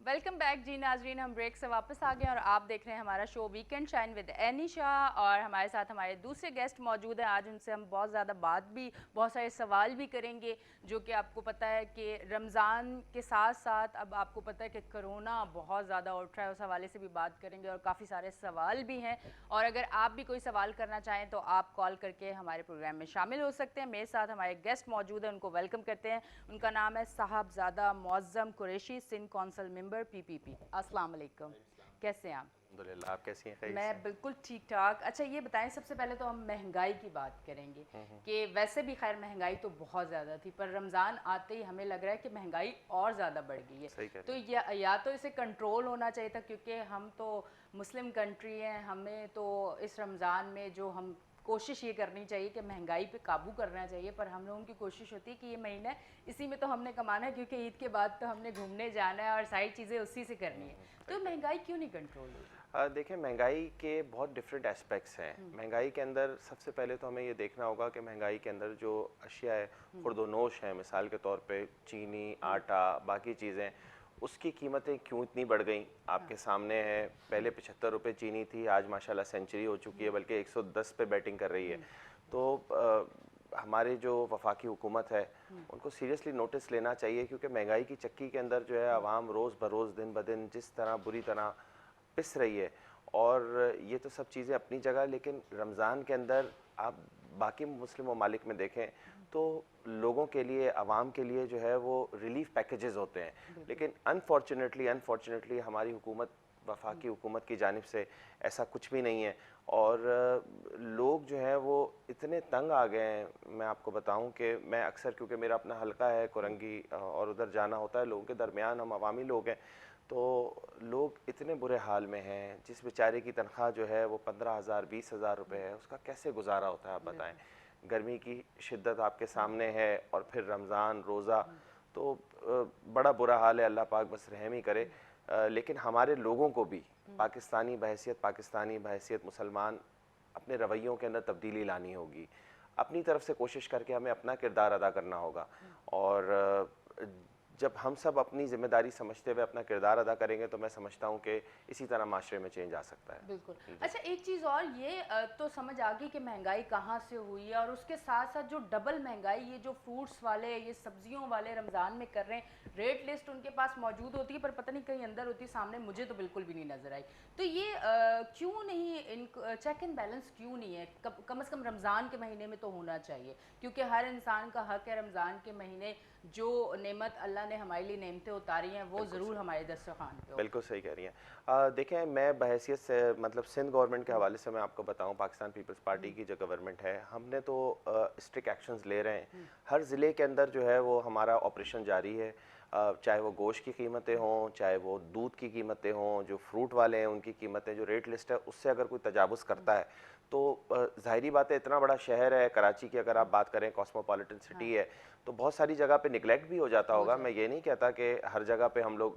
Welcome back जी नाजरीन, हम break से वापस आ गए और आप देख रहे हैं हमारा show weekend shine with Anisha. और हमारे साथ हमारे दूसरे गेस्ट मौजूद हैं। आज उनसे हम बहुत ज़्यादा बात भी, बहुत सारे सवाल भी करेंगे, जो कि आपको पता है कि रमज़ान के साथ साथ अब आपको पता है कि कोरोना बहुत ज़्यादा उठ रहा है, उस हवाले से भी बात करेंगे और काफ़ी सारे सवाल भी हैं। और अगर आप भी कोई सवाल करना चाहें तो आप कॉल करके हमारे प्रोग्राम में शामिल हो सकते हैं। मेरे साथ हमारे गेस्ट मौजूद हैं, उनको वेलकम करते हैं। उनका नाम है साहबजादा मुअज़्ज़म कुरैशी, सिंध कौंसल मेंबर पीपीपी। अस्सलाम वालेकुम, कैसे हैं आप? अल्हम्दुलिल्लाह। आप कैसी हैं? खैरियत से? मैं बिल्कुल ठीक ठाक। अच्छा ये बताएं, सबसे पहले तो हम महंगाई की बात करेंगे कि वैसे भी खैर महंगाई तो बहुत ज़्यादा थी, पर रमज़ान आते ही हमें लग रहा है कि महंगाई और ज़्यादा बढ़ गई है। सही कह रही तो हैं। या तो इसे कंट्रोल होना चाहिए था, क्योंकि हम तो मुस्लिम कंट्री हैं, हमें तो इस रमज़ान में जो हम कोशिश ये करनी चाहिए कि महंगाई पे काबू करना चाहिए, पर हम लोगों की कोशिश होती है कि ये महीना है, इसी में तो हमने कमाना है, क्योंकि ईद के बाद तो हमने घूमने जाना है और सारी चीज़ें उसी से करनी है। सही तो कह रही महंगाई क्यों नहीं कंट्रोल हुई? हैं। देखिए, महंगाई के बहुत डिफरेंट एस्पेक्ट्स हैं। महंगाई के अंदर सबसे पहले तो हमें ये देखना होगा कि महंगाई के अंदर जो अशिया है, खुर्दोनोश है, मिसाल के तौर पे चीनी, आटा, बाकी चीज़ें, उसकी कीमतें क्यों इतनी बढ़ गई आपके सामने है। पहले 75 रुपये चीनी थी, आज माशाल्लाह सेंचुरी हो चुकी है, बल्कि 110 पे बैटिंग कर रही है। तो हमारे जो वफाकी हुकूमत है, उनको सीरियसली नोटिस लेना चाहिए, क्योंकि महंगाई की चक्की के अंदर जो है आवाम रोज़ बरोज़ दिन ब दिन जिस तरह बुरी तरह पिस रही है। और ये तो सब चीज़ें अपनी जगह, लेकिन रमज़ान के अंदर आप बाकी मुस्लिम ममालिक में देखें तो लोगों के लिए, आवाम के लिए जो है वो रिलीफ पैकेजेस होते हैं। बिल्कुल। लेकिन अनफॉर्चुनेटली हमारी हुकूमत, वफाकी हुकूमत की जानिब से ऐसा कुछ भी नहीं है। और लोग जो हैं वो इतने तंग आ गए हैं। मैं आपको बताऊं कि मैं अक्सर, क्योंकि मेरा अपना हलका है कोरंगी और उधर जाना होता है लोगों के दरमियान, हम अवामी लोग हैं, तो लोग इतने बुरे हाल में हैं। जिस बेचारे की तनख्वाह जो है वो 15,000 20,000 रुपये है, उसका कैसे गुजारा होता है आप बताएं। बिल्कुल। गर्मी की शिद्दत आपके सामने है और फिर रमज़ान रोज़ा, तो बड़ा बुरा हाल है। अल्लाह पाक बस रहम ही करे। लेकिन हमारे लोगों को भी पाकिस्तानी बहैसियत मुसलमान अपने रवैयों के अंदर तब्दीली लानी होगी। अपनी तरफ से कोशिश करके हमें अपना किरदार अदा करना होगा। और जब हम सब अपनी ज़िम्मेदारी समझते हुए अपना किरदार अदा करेंगे, तो मैं समझता हूँ कि इसी तरह माशरे में चेंज आ सकता बिल्कुल। है। जी। अच्छा एक चीज़ और, ये तो समझ आ गई कि महंगाई कहाँ से हुई है, और उसके साथ साथ जो डबल महंगाई, ये जो फ्रूट्स वाले, ये सब्जियों वाले रमज़ान में कर रहे हैं, रेट लिस्ट उनके पास मौजूद होती है पर पता नहीं कहीं अंदर होती है, सामने मुझे तो बिल्कुल भी नहीं नज़र आई। तो ये क्यों नहीं, इन चेक एंड बैलेंस क्यों नहीं है? कम से कम रमज़ान के महीने में तो होना चाहिए, क्योंकि हर इंसान का हक है रमज़ान के महीने जो नेमत अल्लाह ने हमारे लिए नेमतें उतारी हैं वो बिल्कुल ज़रूर सही, हमारे दस्तरखान पे हो। बिल्कुल सही कह रही हैं। देखें, मैं बहैसियत से मतलब सिंध गवर्नमेंट के हवाले से मैं आपको बताऊं, पाकिस्तान पीपल्स पार्टी की जो गवर्नमेंट है, हमने तो स्ट्रिक्ट एक्शंस ले रहे हैं। हर ज़िले के अंदर जो है वो हमारा ऑपरेशन जारी है। चाहे वो गोश्त की कीमतें हों, चाहे वो दूध की कीमतें हों, जो फ्रूट वाले हैं उनकी कीमतें, जो रेट लिस्ट है उससे अगर कोई तजावुज़ करता है तो ज़ाहिरी बात है, इतना बड़ा शहर है कराची की, अगर आप बात करें कॉस्मोपॉलिटन हाँ, सिटी है, तो बहुत सारी जगह पे निगलेक्ट भी हो जाता हो होगा। मैं जाता ये है। नहीं कहता कि हर जगह पे हम लोग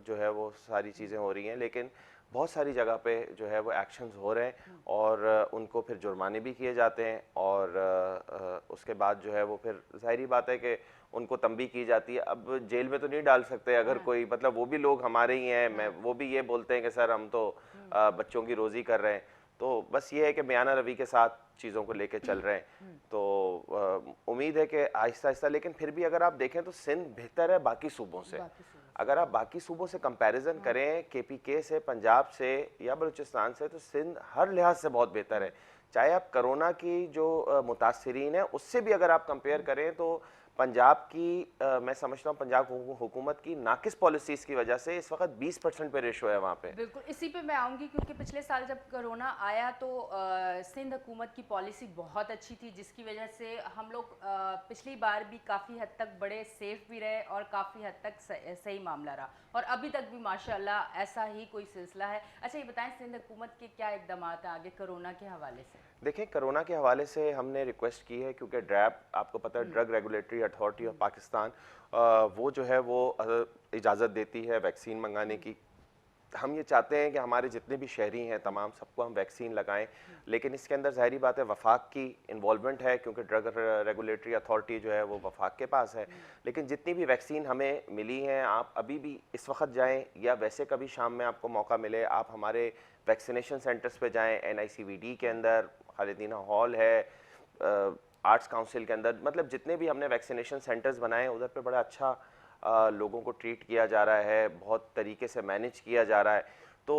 जो है वो सारी चीज़ें हो रही हैं, लेकिन बहुत सारी जगह पे जो है वो एक्शंस हो रहे हैं। और उनको फिर जुर्माने भी किए जाते हैं। और उसके बाद जो है वो फिर ज़ाहिरी बात है कि उनको तंबीह की जाती है। अब जेल में तो नहीं डाल सकते अगर हाँ, कोई, मतलब वो भी लोग हमारे ही हैं। मैं, हाँ, वो भी ये बोलते हैं कि सर हम तो बच्चों की रोज़ी कर रहे हैं। तो बस ये है कि बयाना रवि के साथ चीज़ों को लेके चल रहे हैं। तो उम्मीद है कि आहिस्ता आहिस्ता, लेकिन फिर भी अगर आप देखें तो सिंध बेहतर है बाकी सूबों से। बाकी सूबों से। अगर आप बाकी सूबों से कंपैरिजन करें, केपीके से, पंजाब से या बलूचिस्तान से, तो सिंध हर लिहाज से बहुत बेहतर है। चाहे आप कोरोना की जो मुतासरीन है उससे भी अगर आप कंपेयर करें, तो पंजाब की मैं समझता हूँ पंजाब हुकूमत की नाकिस पॉलिसीज़ की वजह से इस वक्त 20% पे रेशो है वहाँ पे। बिल्कुल, इसी पे मैं आऊँगी, क्योंकि पिछले साल जब कोरोना आया तो सिंध हुकूमत की पॉलिसी बहुत अच्छी थी, जिसकी वजह से हम लोग पिछली बार भी काफ़ी हद तक बड़े सेफ भी रहे और काफ़ी हद तक सही मामला रहा, और अभी तक भी माशाल्लाह ऐसा ही कोई सिलसिला है। अच्छा ये बताएं, सिंध हुकूमत के क्या इकदाम हैं आगे कोरोना के हवाले से? देखें, कोरोना के हवाले से हमने रिक्वेस्ट की है, क्योंकि ड्रैप, आपको पता है, drug regulatory authority of Pakistan, वो जो है वो इजाज़त देती है वैक्सीन मंगाने की। हम ये चाहते हैं कि हमारे जितने भी शहरी हैं तमाम सबको हम वैक्सीन लगाएं, लेकिन इसके अंदर ज़ाहिरी बात है वफाक की इन्वॉल्वमेंट है, क्योंकि ड्रग रेगुलेटरी अथॉरिटी जो है वो वफाक के पास है। लेकिन जितनी भी वैक्सीन हमें मिली हैं, आप अभी भी इस वक्त जाएं या वैसे कभी शाम में आपको मौका मिले, आप हमारे वैक्सीनेशन सेंटर्स पे जाएं। NICVD के अंदर खालिदीना हॉल है, आर्ट्स काउंसिल के अंदर, मतलब जितने भी हमने वैक्सीनेशन सेंटर्स बनाए उधर पे बड़ा अच्छा लोगों को ट्रीट किया जा रहा है, बहुत तरीके से मैनेज किया जा रहा है। तो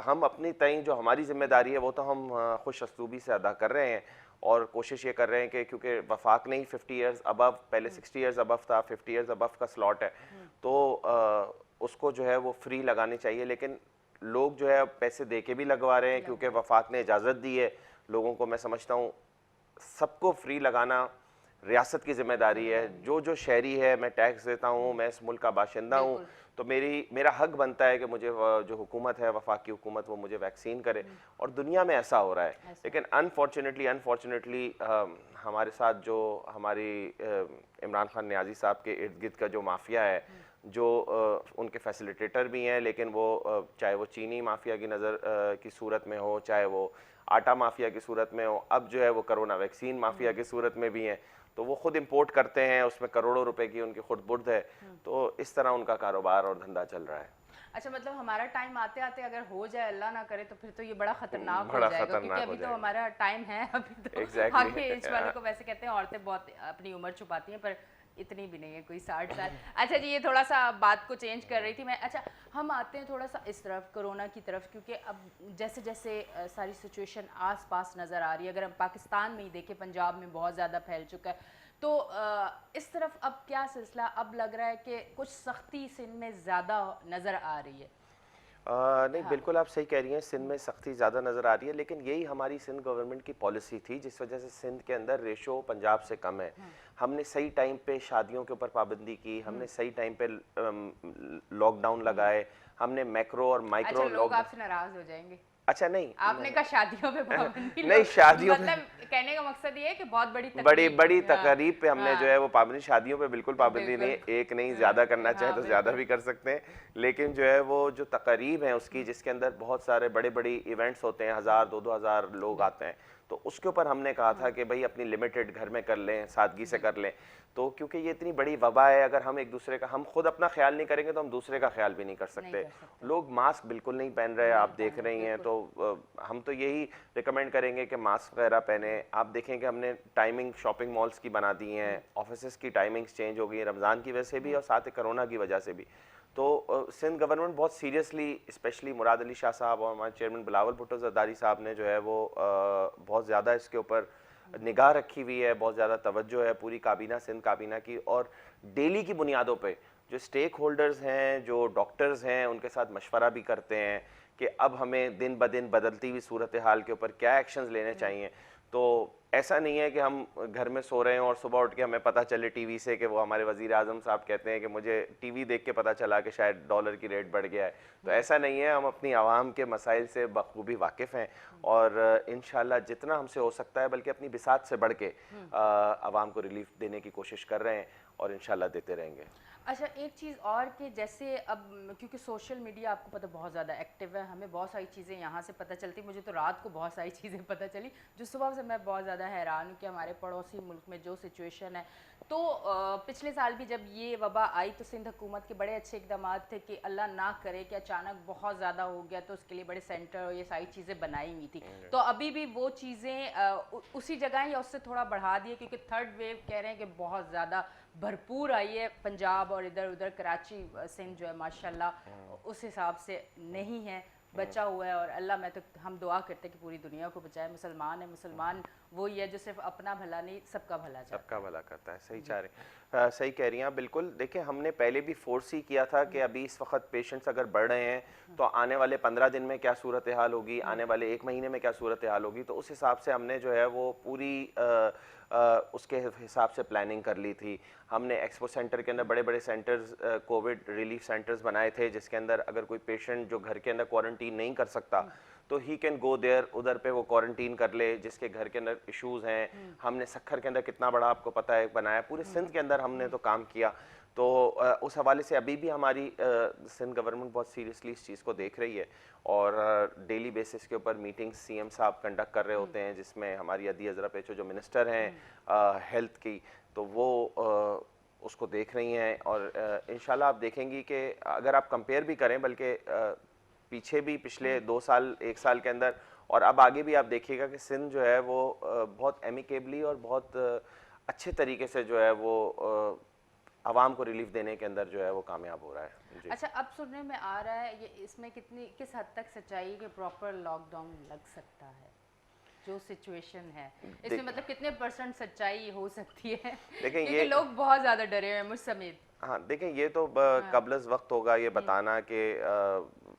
हम अपनी तय जो हमारी जिम्मेदारी है वो तो हम खुश असलूबी से अदा कर रहे हैं, और कोशिश ये कर रहे हैं कि क्योंकि वफाक नहीं 50 इयर्स अबव, पहले 60 इयर्स अबव था, 50 इयर्स अबव का स्लॉट है, तो उसको जो है वो फ्री लगानी चाहिए। लेकिन लोग जो है पैसे दे के भी लगवा रहे हैं, क्योंकि वफाक ने इजाज़त दी है लोगों को। मैं समझता हूँ सबको फ्री लगाना रियासत की जिम्मेदारी है। जो जो शहरी है, मैं टैक्स देता हूँ, मैं इस मुल्क का बाशिंदा हूँ, तो मेरा हक बनता है कि मुझे जो हुकूमत है, वफाक की हुकूमत, वो मुझे वैक्सीन करे। और दुनिया में ऐसा हो रहा है, लेकिन अनफॉर्चुनेटली हमारे साथ जो हमारी इमरान खान नियाज़ी साहब के इर्द गिर्द का जो माफिया है, जो उनके फैसिलिटेटर भी हैं, लेकिन वो चाहे वो चीनी माफिया की की सूरत में हो, चाहे वो आटा माफिया की सूरत में हो, अब जो है वो कोरोना वैक्सीन माफिया की सूरत में भी हैं। तो वो खुद इंपोर्ट करते हैं, उसमें करोड़ों रुपए की उनकी खुद बुर्द है। तो इस तरह उनका कारोबार और धंधा चल रहा है। अच्छा, मतलब हमारा टाइम आते आते अगर हो जाए, अल्लाह ना करे, तो फिर तो ये बड़ा खतरनाक हो बड़ा जाएगा, क्योंकि खतरनाक हो अभी तो जाएगा। हमारा टाइम है, अभी तो Exactly. आगे एज वालों को वैसे कहते हैं औरतें बहुत अपनी उम्र छुपाती हैं, पर इतनी भी नहीं है, कोई 60 साल। अच्छा जी, ये थोड़ा सा बात को चेंज कर रही थी मैं। अच्छा, हम आते हैं थोड़ा सा इस तरफ, कोरोना की तरफ, क्योंकि अब जैसे जैसे सारी सिचुएशन आस पास नज़र आ रही है, अगर हम पाकिस्तान में ही देखें, पंजाब में बहुत ज़्यादा फैल चुका है, तो इस तरफ अब क्या सिलसिला? अब लग रहा है कि कुछ सख्ती सिंध में ज़्यादा नज़र आ रही है। नहीं, बिल्कुल आप सही कह रही हैं, सिंध में सख्ती ज़्यादा नज़र आ रही है, लेकिन यही हमारी सिंध गवर्नमेंट की पॉलिसी थी, जिस वजह से सिंध के अंदर रेशो पंजाब से कम है। हमने सही टाइम पे शादियों के ऊपर पाबंदी की, हमने सही टाइम पे लॉकडाउन लगाए, हमने मैक्रो और माइक्रो अच्छा, लोग आपसे नाराज हो जाएंगे। अच्छा नहीं, आपने कहा शादियों पे पाबंदी नहीं शादियों मतलब कहने का मकसद ये है कि बहुत बड़ी बड़ी हाँ, तकरीब पे हमने जो है वो पाबंदी, शादियों पे बिल्कुल पाबंदी नहीं, एक नहीं, ज़्यादा करना चाहे तो ज़्यादा भी कर सकते हैं, लेकिन जो है वो जो तकरीब है उसकी, जिसके अंदर बहुत सारे बड़े बड़ी इवेंट्स होते हैं, 1000-2-2 हज़ार लोग आते हैं, तो उसके ऊपर हमने कहा था कि भाई अपनी लिमिटेड घर में कर लें, सादगी से कर लें। तो क्योंकि ये इतनी बड़ी वबा है, अगर हम एक दूसरे का, हम खुद अपना ख्याल नहीं करेंगे तो हम दूसरे का ख्याल भी नहीं कर सकते। लोग मास्क बिल्कुल नहीं पहन रहे, आप देख रही हैं, तो हम तो यही रिकमेंड करेंगे कि मास्क वगैरह पहने। आप देखें कि हमने टाइमिंग शॉपिंग मॉल्स की बना दी हैं, ऑफिस की टाइमिंग्स चेंज हो गई हैं, रमज़ान की वजह से भी और साथ ही कोरोना की वजह से भी। तो सिंध गवर्नमेंट बहुत सीरियसली, स्पेशली मुराद अली शाह साहब और हमारे चेयरमैन बिलावल भुट्टो ज़रदारी साहब ने जो है वो बहुत ज़्यादा इसके ऊपर निगाह रखी हुई है, बहुत ज़्यादा तवज्जो है पूरी काबीना, सिंध काबीना की, और डेली की बुनियादों पे जो स्टेक होल्डर्स हैं, जो डॉक्टर्स हैं, उनके साथ मशवरा भी करते हैं कि अब हमें दिन ब दिन बदलती हुई सूरत हाल के ऊपर क्या एक्शंस लेने चाहिए। तो ऐसा नहीं है कि हम घर में सो रहे हैं और सुबह उठ के हमें पता चले टीवी से कि वो हमारे वज़ीर आज़म साहब कहते हैं कि मुझे टीवी देख के पता चला कि शायद डॉलर की रेट बढ़ गया है। तो ऐसा नहीं है, हम अपनी आवाम के मसाइल से बखूबी वाकिफ़ हैं, और इंशाल्लाह जितना हमसे हो सकता है, बल्कि अपनी बिसात से बढ़ के आवाम को रिलीफ देने की कोशिश कर रहे हैं, और इंशाल्लाह देते रहेंगे। अच्छा, एक चीज़ और कि जैसे अब क्योंकि सोशल मीडिया आपको पता बहुत ज़्यादा एक्टिव है, हमें बहुत सारी चीज़ें यहाँ से पता चलती, मुझे तो रात को बहुत सारी चीज़ें पता चली, जो सुबह से मैं बहुत ज़्यादा हैरान हूँ कि हमारे पड़ोसी मुल्क में जो सिचुएशन है। तो पिछले साल भी जब ये वबा आई तो सिंध हुकूमत के बड़े अच्छे इकदाम थे कि अल्लाह ना करे कि अचानक बहुत ज़्यादा हो गया, तो उसके लिए बड़े सेंटर और ये सारी चीज़ें बनाई हुई थी। तो अभी भी वो चीज़ें उसी जगह या उससे थोड़ा बढ़ा दिए, क्योंकि थर्ड वेव कह रहे हैं कि बहुत ज़्यादा भरपूर आई है पंजाब और इधर उधर कराची सिंध जो है माशाल्लाह उस हिसाब से नहीं है, बचा हुआ है। और अल्लाह, मैं तो हम दुआ करते हैं कि पूरी दुनिया को बचाए। मुसलमान है, मुसलमान वही है जो सिर्फ अपना भला नहीं सबका भला चाहता है। सबका भला करता है, सही चाह रहे, सही कह रही हैं आप बिल्कुल। देखिए, हमने पहले भी फोर्स ही किया था कि अभी इस वक्त पेशेंट्स अगर बढ़ रहे हैं तो आने वाले 15 दिन में क्या सूरत हाल होगी, आने वाले 1 महीने में क्या सूरत हाल होगी, तो उस हिसाब से हमने जो है वो पूरी उसके हिसाब से प्लानिंग कर ली थी। हमने एक्सपो सेंटर के अंदर बड़े बड़े सेंटर्स, कोविड रिलीफ सेंटर्स बनाए थे, जिसके अंदर अगर कोई पेशेंट जो घर के अंदर क्वारंटीन नहीं कर सकता तो ही कैन गो देयर, उधर पे वो क्वारंटीन कर ले, जिसके घर के अंदर इश्यूज़ हैं। हमने सक्खर के अंदर कितना बड़ा आपको पता है बनाया, पूरे सिंध के अंदर हमने तो काम किया। तो उस हवाले से अभी भी हमारी सिंध गवर्नमेंट बहुत सीरियसली इस चीज़ को देख रही है और डेली बेसिस के ऊपर मीटिंग्स सीएम साहब कंडक्ट कर रहे होते हैं, जिसमें हमारी अदी अजरा पेचो जो मिनिस्टर हैं हेल्थ की, तो वो उसको देख रही हैं। और इंशाल्लाह आप देखेंगी कि अगर आप कंपेयर भी करें, बल्कि पीछे भी पिछले 2 साल 1 साल के अंदर और अब आगे भी आप देखिएगा कि सिंध जो है वो बहुत एमिकेबली और बहुत अच्छे तरीके से जो है वो आवाम को रिलीफ देने के अंदर जो है वो कामयाब हो रहा है जी। अच्छा, अब सुनने में आ रहा है ये इसमें किस हद तक सच्चाई के प्रॉपर लॉकडाउन लग सकता है, जो सिचुएशन है इसमें मतलब कितने % सच्चाई हो सकती है? देखें क्योंकि ये लोग बहुत ज़्यादा डरे हुए हैं, मुझ समेत। हाँ देखें, ये तो कबलज़ वक्त होगा ये बताना कि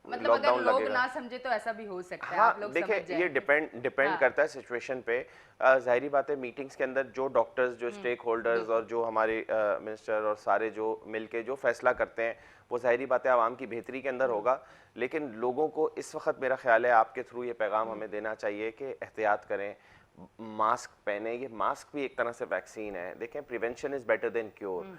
मतलब अगर लॉकडाउन लोग लगेगा। ना समझे तो ऐसा भी हो सकता है, हाँ आप लोग समझ देखिए, जाएं। ये डिपेंड हाँ, करता है सिचुएशन पे। ज़ाहिरी बात है, मीटिंग्स के अंदर जो डॉक्टर्स, जो स्टेक होल्डर्स बिल्कुल। और जो हमारे मिनिस्टर और सारे जो मिलके जो फैसला करते हैं, वो ज़ाहिरी बात है आवाम की बेहतरी के अंदर होगा। लेकिन लोगों को इस वक्त मेरा ख्याल है आपके थ्रू ये पैगाम हमें देना चाहिए कि एहतियात करें, मास्क पहने। ये मास्क भी एक तरह से वैक्सीन है। देखें, prevention is better than cure.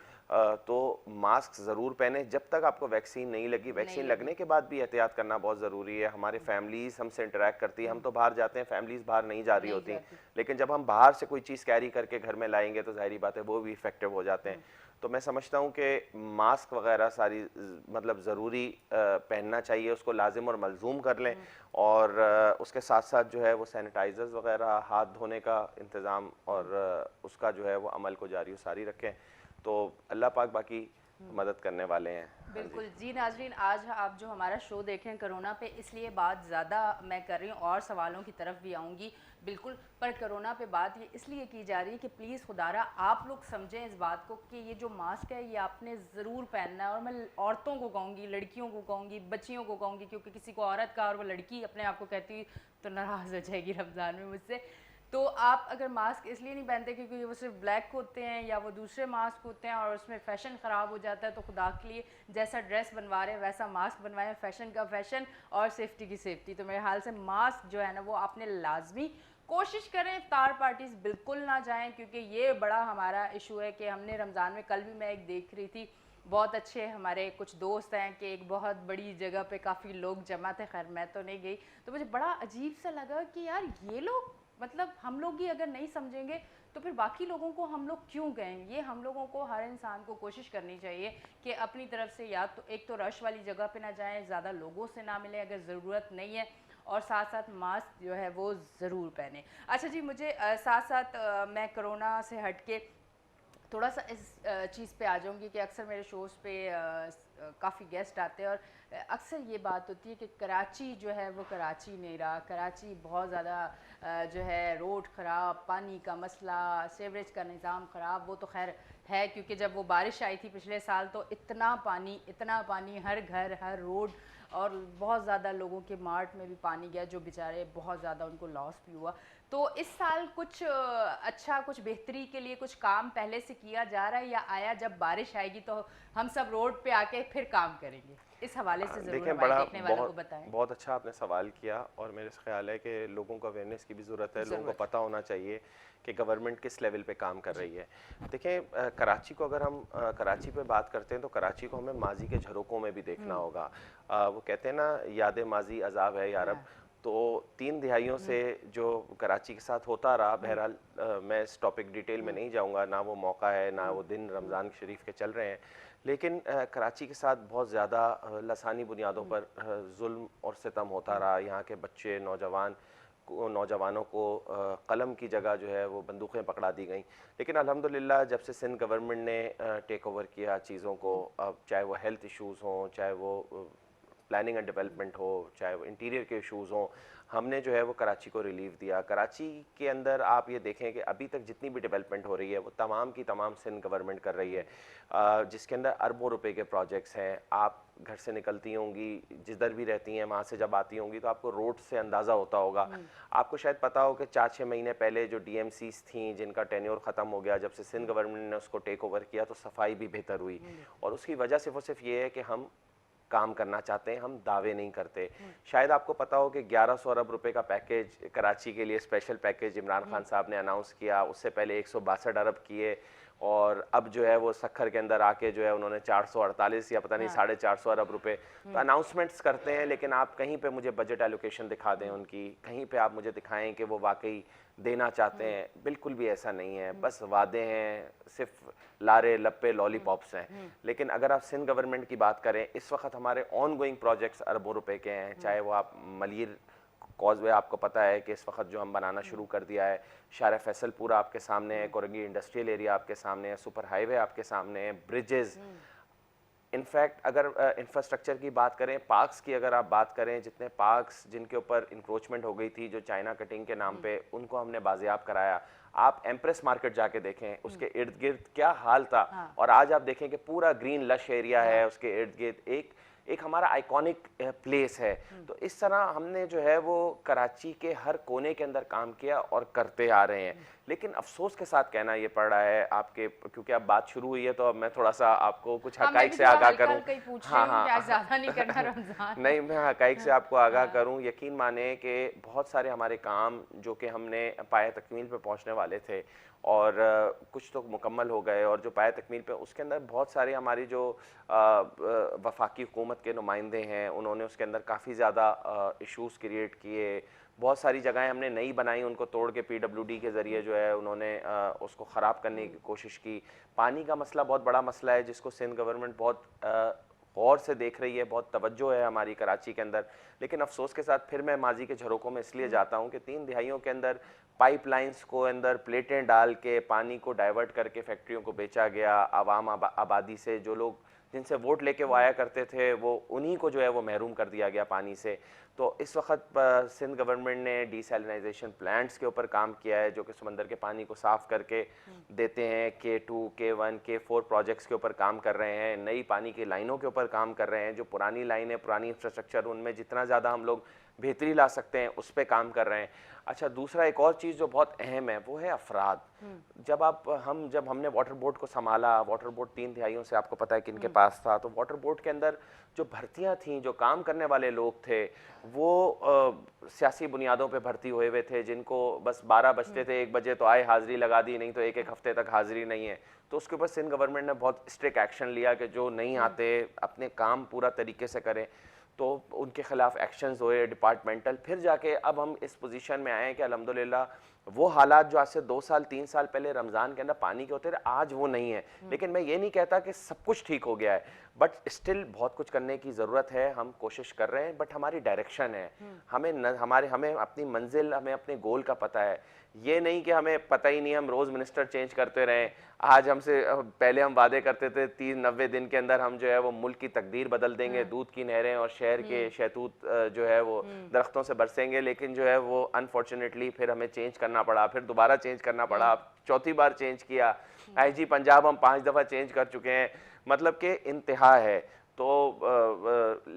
तो मास्क ज़रूर पहने जब तक आपको वैक्सीन नहीं लगी। वैक्सीन लगने के बाद भी एहतियात करना बहुत ज़रूरी है। हमारे फैमिलीज़ हमसे इंटरेक्ट करती है, हम तो बाहर जाते हैं, फैमिलीज़ बाहर नहीं जा रही होती, लेकिन जब हम बाहर से कोई चीज़ कैरी करके घर में लाएंगे तो ज़ाहिरी बात है वो भी इफेक्टिव हो जाते हैं। तो मैं समझता हूँ कि मास्क वगैरह सारी मतलब ज़रूरी पहनना चाहिए, उसको लाजिम और मलजूम कर लें। और उसके साथ साथ जो है वो सैनिटाइज़र्स वगैरह, हाथ धोने का इंतज़ाम और उसका जो है वो अमल को जारी सारी रखें। तो अल्लाह पाक बाकी मदद करने वाले हैं। बिल्कुल जी। नाजरीन, आज आप जो हमारा शो देख रहे हैं कोरोना पे, इसलिए बात ज़्यादा मैं कर रही हूँ और सवालों की तरफ भी आऊँगी बिल्कुल, पर कोरोना पे बात ये इसलिए की जा रही है कि प्लीज़ खुदारा आप लोग समझें इस बात को कि ये जो मास्क है ये आपने ज़रूर पहनना है। और मैं औरतों को कहूँगी, लड़कियों को कहूँगी, बच्चियों को कहूँगी, क्योंकि किसी को औरत का और वो लड़की अपने आप को कहती हुई तो नाराज़ हो जाएगी रमज़ान में मुझसे। तो आप अगर मास्क इसलिए नहीं पहनते क्योंकि वो सिर्फ ब्लैक होते हैं या वो दूसरे मास्क होते हैं और उसमें फ़ैशन ख़राब हो जाता है, तो खुदा के लिए जैसा ड्रेस बनवा रहे हैं वैसा मास्क बनवाएं, फ़ैशन का फ़ैशन और सेफ्टी की सेफ्टी। तो मेरे हाल से मास्क जो है ना वो आपने लाजमी कोशिश करें, इफ्तार पार्टीज़ बिल्कुल ना जाएं, क्योंकि ये बड़ा हमारा इशू है कि हमने रमज़ान में, कल भी मैं एक देख रही थी, बहुत अच्छे हमारे कुछ दोस्त हैं कि एक बहुत बड़ी जगह पे काफ़ी लोग जमा थे, खैर मैं तो नहीं गई, तो मुझे बड़ा अजीब सा लगा कि यार ये लोग, मतलब हम लोग ही अगर नहीं समझेंगे तो फिर बाकी लोगों को हम लोग क्यों गए। ये हम लोगों को, हर इंसान को कोशिश करनी चाहिए कि अपनी तरफ से या तो एक तो रश वाली जगह पे ना जाएं, ज़्यादा लोगों से ना मिलें अगर ज़रूरत नहीं है, और साथ साथ मास्क जो है वो ज़रूर पहने। अच्छा जी, मुझे साथ साथ मैं कोरोना से हट के थोड़ा सा इस चीज़ पे आ जाऊँगी कि अक्सर मेरे शोज़ पे काफ़ी गेस्ट आते हैं और अक्सर ये बात होती है कि कराची जो है वो कराची नहीं रहा। कराची बहुत ज़्यादा जो है रोड ख़राब, पानी का मसला, सीवरेज का निज़ाम ख़राब, वो तो खैर है क्योंकि जब वो बारिश आई थी पिछले साल तो इतना पानी हर घर, हर रोड, और बहुत ज़्यादा लोगों के मार्ट में भी पानी गया, जो बेचारे बहुत ज़्यादा उनको लॉस भी हुआ। तो इस साल कुछ अच्छा, कुछ बेहतरी के लिए कुछ काम पहले से किया जा रहा है या आया जब बारिश आएगी तो हम सब रोड पे आके फिर काम करेंगे? इस हवाले से ज़रूर देखें, हमारे बड़ा देखने वालों को बताएं। बहुत अच्छा आपने सवाल किया और मेरे ख्याल है कि लोगों को अवेयरनेस की भी ज़रूरत है। लोगों को पता होना चाहिए कि गवर्नमेंट किस लेवल पे काम कर रही है। देखें, कराची को अगर हम कराची पे बात करते हैं तो कराची को हमें माजी के झरोकों में भी देखना होगा। वो कहते हैं ना, याद माजी अजाब है यारब। तो 3 दिहाइयों से जो कराची के साथ होता रहा, बहरहाल मैं इस टॉपिक डिटेल में नहीं जाऊंगा, ना वो मौका है ना वो दिन रमज़ान शरीफ के चल रहे हैं, लेकिन कराची के साथ बहुत ज़्यादा लसानी बुनियादों पर जुल्म और सितम होता रहा। यहाँ के बच्चे, नौजवानों को कलम की जगह जो है वो बंदूकें पकड़ा दी गई। लेकिन अल्हम्दुलिल्लाह जब से सिंध गवर्नमेंट ने टेक ओवर किया चीज़ों को, अब चाहे वो हेल्थ इश्यूज़ हों, चाहे वो प्लानिंग एंड डेवलपमेंट हो, चाहे वो इंटीरियर के इशूज़ हों, हमने जो है वो कराची को रिलीफ दिया। कराची के अंदर आप ये देखें कि अभी तक जितनी भी डेवलपमेंट हो रही है वो तमाम की तमाम सिंध गवर्नमेंट कर रही है, जिसके अंदर अरबों रुपए के प्रोजेक्ट्स हैं। आप घर से निकलती होंगी, जिधर भी रहती हैं, वहाँ से जब आती होंगी तो आपको रोड से अंदाज़ा होता होगा। आपको शायद पता हो कि 4-6 महीने पहले जो DMCs थी जिनका टेन्योर ख़त्म हो गया, जब से सिंध गवर्नमेंट ने उसको टेक ओवर किया तो सफाई भी बेहतर हुई। और उसकी वजह सिर्फ और सिर्फ ये है कि हम काम करना चाहते हैं, हम दावे नहीं करते। शायद आपको पता हो कि 1100 अरब रुपए का पैकेज कराची के लिए, स्पेशल पैकेज इमरान खान साहब ने अनाउंस किया। उससे पहले 162 अरब किए और अब जो है वो सखर के अंदर आके जो है उन्होंने 448 या पता नहीं 450 अरब रुपए तो अनाउंसमेंट्स करते हैं, लेकिन आप कहीं पे मुझे बजट एलोकेशन दिखा दें उनकी, कहीं पे आप मुझे दिखाएं कि वो वाकई देना चाहते हैं। बिल्कुल भी ऐसा नहीं है, बस वादे हैं, सिर्फ लारे लप्पे लॉलीपॉप्स हैं। लेकिन अगर आप सिंध गवर्नमेंट की बात करें, इस वक्त हमारे ऑन गोइंग प्रोजेक्ट्स अरबों रुपए के हैं, चाहे वो आप मलीर कॉजवे, आपको पता है कि इस वक्त जो हम बनाना शुरू कर दिया है, शार फैसल पूरा आपके सामने है, कोरंगी इंडस्ट्रियल एरिया आपके सामने है, सुपर हाईवे आपके सामने है, ब्रिजेस। इनफैक्ट अगर इंफ्रास्ट्रक्चर की बात करें, पार्क्स की अगर आप बात करें, जितने पार्क्स जिनके ऊपर इंक्रोचमेंट हो गई थी जो चाइना कटिंग के नाम पे, उनको हमने बाजियाब कराया। आप एम्प्रेस मार्केट जाके देखें, उसके इर्द गिर्द क्या हाल था। और आज आप देखें कि पूरा ग्रीन लश एरिया है, उसके इर्द गिर्द एक हमारा आइकॉनिक प्लेस है। तो इस तरह हमने जो है वो कराची के हर कोने के अंदर काम किया और करते आ रहे हैं। लेकिन अफसोस के साथ कहना ये पड़ रहा है आपके, क्योंकि अब बात शुरू हुई है तो अब मैं थोड़ा सा आपको कुछ हकाइक से आगाह करूं। ज़्यादा नहीं करना रमजान नहीं, मैं हकाइक से आपको आगाह करूं। यकीन माने कि बहुत सारे हमारे काम जो कि हमने पाया तकमील पे पहुंचने वाले थे और कुछ तो मुकम्मल हो गए, और जो पाया तकमील पे उसके अंदर बहुत सारे हमारी जो वफाकी हुकूमत के नुमाइंदे हैं, उन्होंने उसके अंदर काफ़ी ज़्यादा इश्यूज़ क्रिएट किए। बहुत सारी जगहें हमने नई बनाई, उनको तोड़ के PWD के ज़रिए जो है उन्होंने उसको ख़राब करने की कोशिश की। पानी का मसला बहुत बड़ा मसला है जिसको सिंध गवर्नमेंट बहुत गौर से देख रही है, बहुत तवज्जो है हमारी कराची के अंदर। लेकिन अफसोस के साथ फिर मैं माजी के झरोकों में इसलिए जाता हूँ कि 3 दिहाइयों के अंदर पाइपलाइंस को अंदर प्लेटें डाल के पानी को डाइवर्ट करके फैक्ट्रियों को बेचा गया। आवाम आबादी से जो लोग जिनसे वोट लेके वो आया करते थे, वो उन्हीं को जो है वो महरूम कर दिया गया पानी से। तो इस वक्त सिंध गवर्नमेंट ने डिसैलिनाइजेशन प्लांट्स के ऊपर काम किया है जो कि समंदर के पानी को साफ़ करके देते हैं। K2, K1, K4 प्रोजेक्ट्स के ऊपर काम कर रहे हैं, नई पानी की लाइनों के ऊपर काम कर रहे हैं। जो पुरानी लाइनें, पुरानी इंफ्रास्ट्रक्चर, उनमें जितना ज़्यादा हम लोग बेहतरी ला सकते हैं उस पर काम कर रहे हैं। अच्छा, दूसरा एक और चीज़ जो बहुत अहम है वो है अफराद। जब हमने वाटर बोर्ड को संभाला, वाटर बोर्ड 3 तिहाइयों से आपको पता है कि इनके पास था, तो वाटर बोर्ड के अंदर जो भर्तियां थीं, जो काम करने वाले लोग थे, वो सियासी बुनियादों पे भर्ती हुए थे, जिनको बस 12 बजते थे, 1 बजे तो आए, हाजिरी लगा दी, नहीं तो एक हफ्ते तक हाजिरी नहीं है। तो उसके ऊपर सिंध गवर्नमेंट ने बहुत स्ट्रिक्ट एक्शन लिया कि जो नहीं आते अपने काम पूरा तरीके से करें, तो उनके खिलाफ एक्शंस हुए डिपार्टमेंटल। फिर जाके अब हम इस पोजीशन में आए हैं कि अल्हम्दुलिल्लाह वो हालात जो आज से 2 साल 3 साल पहले रमज़ान के अंदर पानी के होते थे, आज वो नहीं है। लेकिन मैं ये नहीं कहता कि सब कुछ ठीक हो गया है, बट स्टिल बहुत कुछ करने की ज़रूरत है। हम कोशिश कर रहे हैं, बट हमारी डायरेक्शन है, हमें अपनी मंजिल, हमें अपने गोल का पता है। ये नहीं कि हमें पता ही नहीं, हम रोज़ मिनिस्टर चेंज करते रहें। आज हमसे पहले हम वादे करते थे 30-90 दिन के अंदर हम जो है वो मुल्क की तकदीर बदल देंगे, दूध की नहरें और शहर के शहतूत जो है वो दरख्तों से बरसेंगे। लेकिन जो है वो अनफॉर्चुनेटली फिर हमें चेंज करना पड़ा, फिर दोबारा चेंज करना पड़ा, अब चौथी बार चेंज किया। IG पंजाब हम 5 दफ़ा चेंज कर चुके हैं, मतलब कि इंतहा है। तो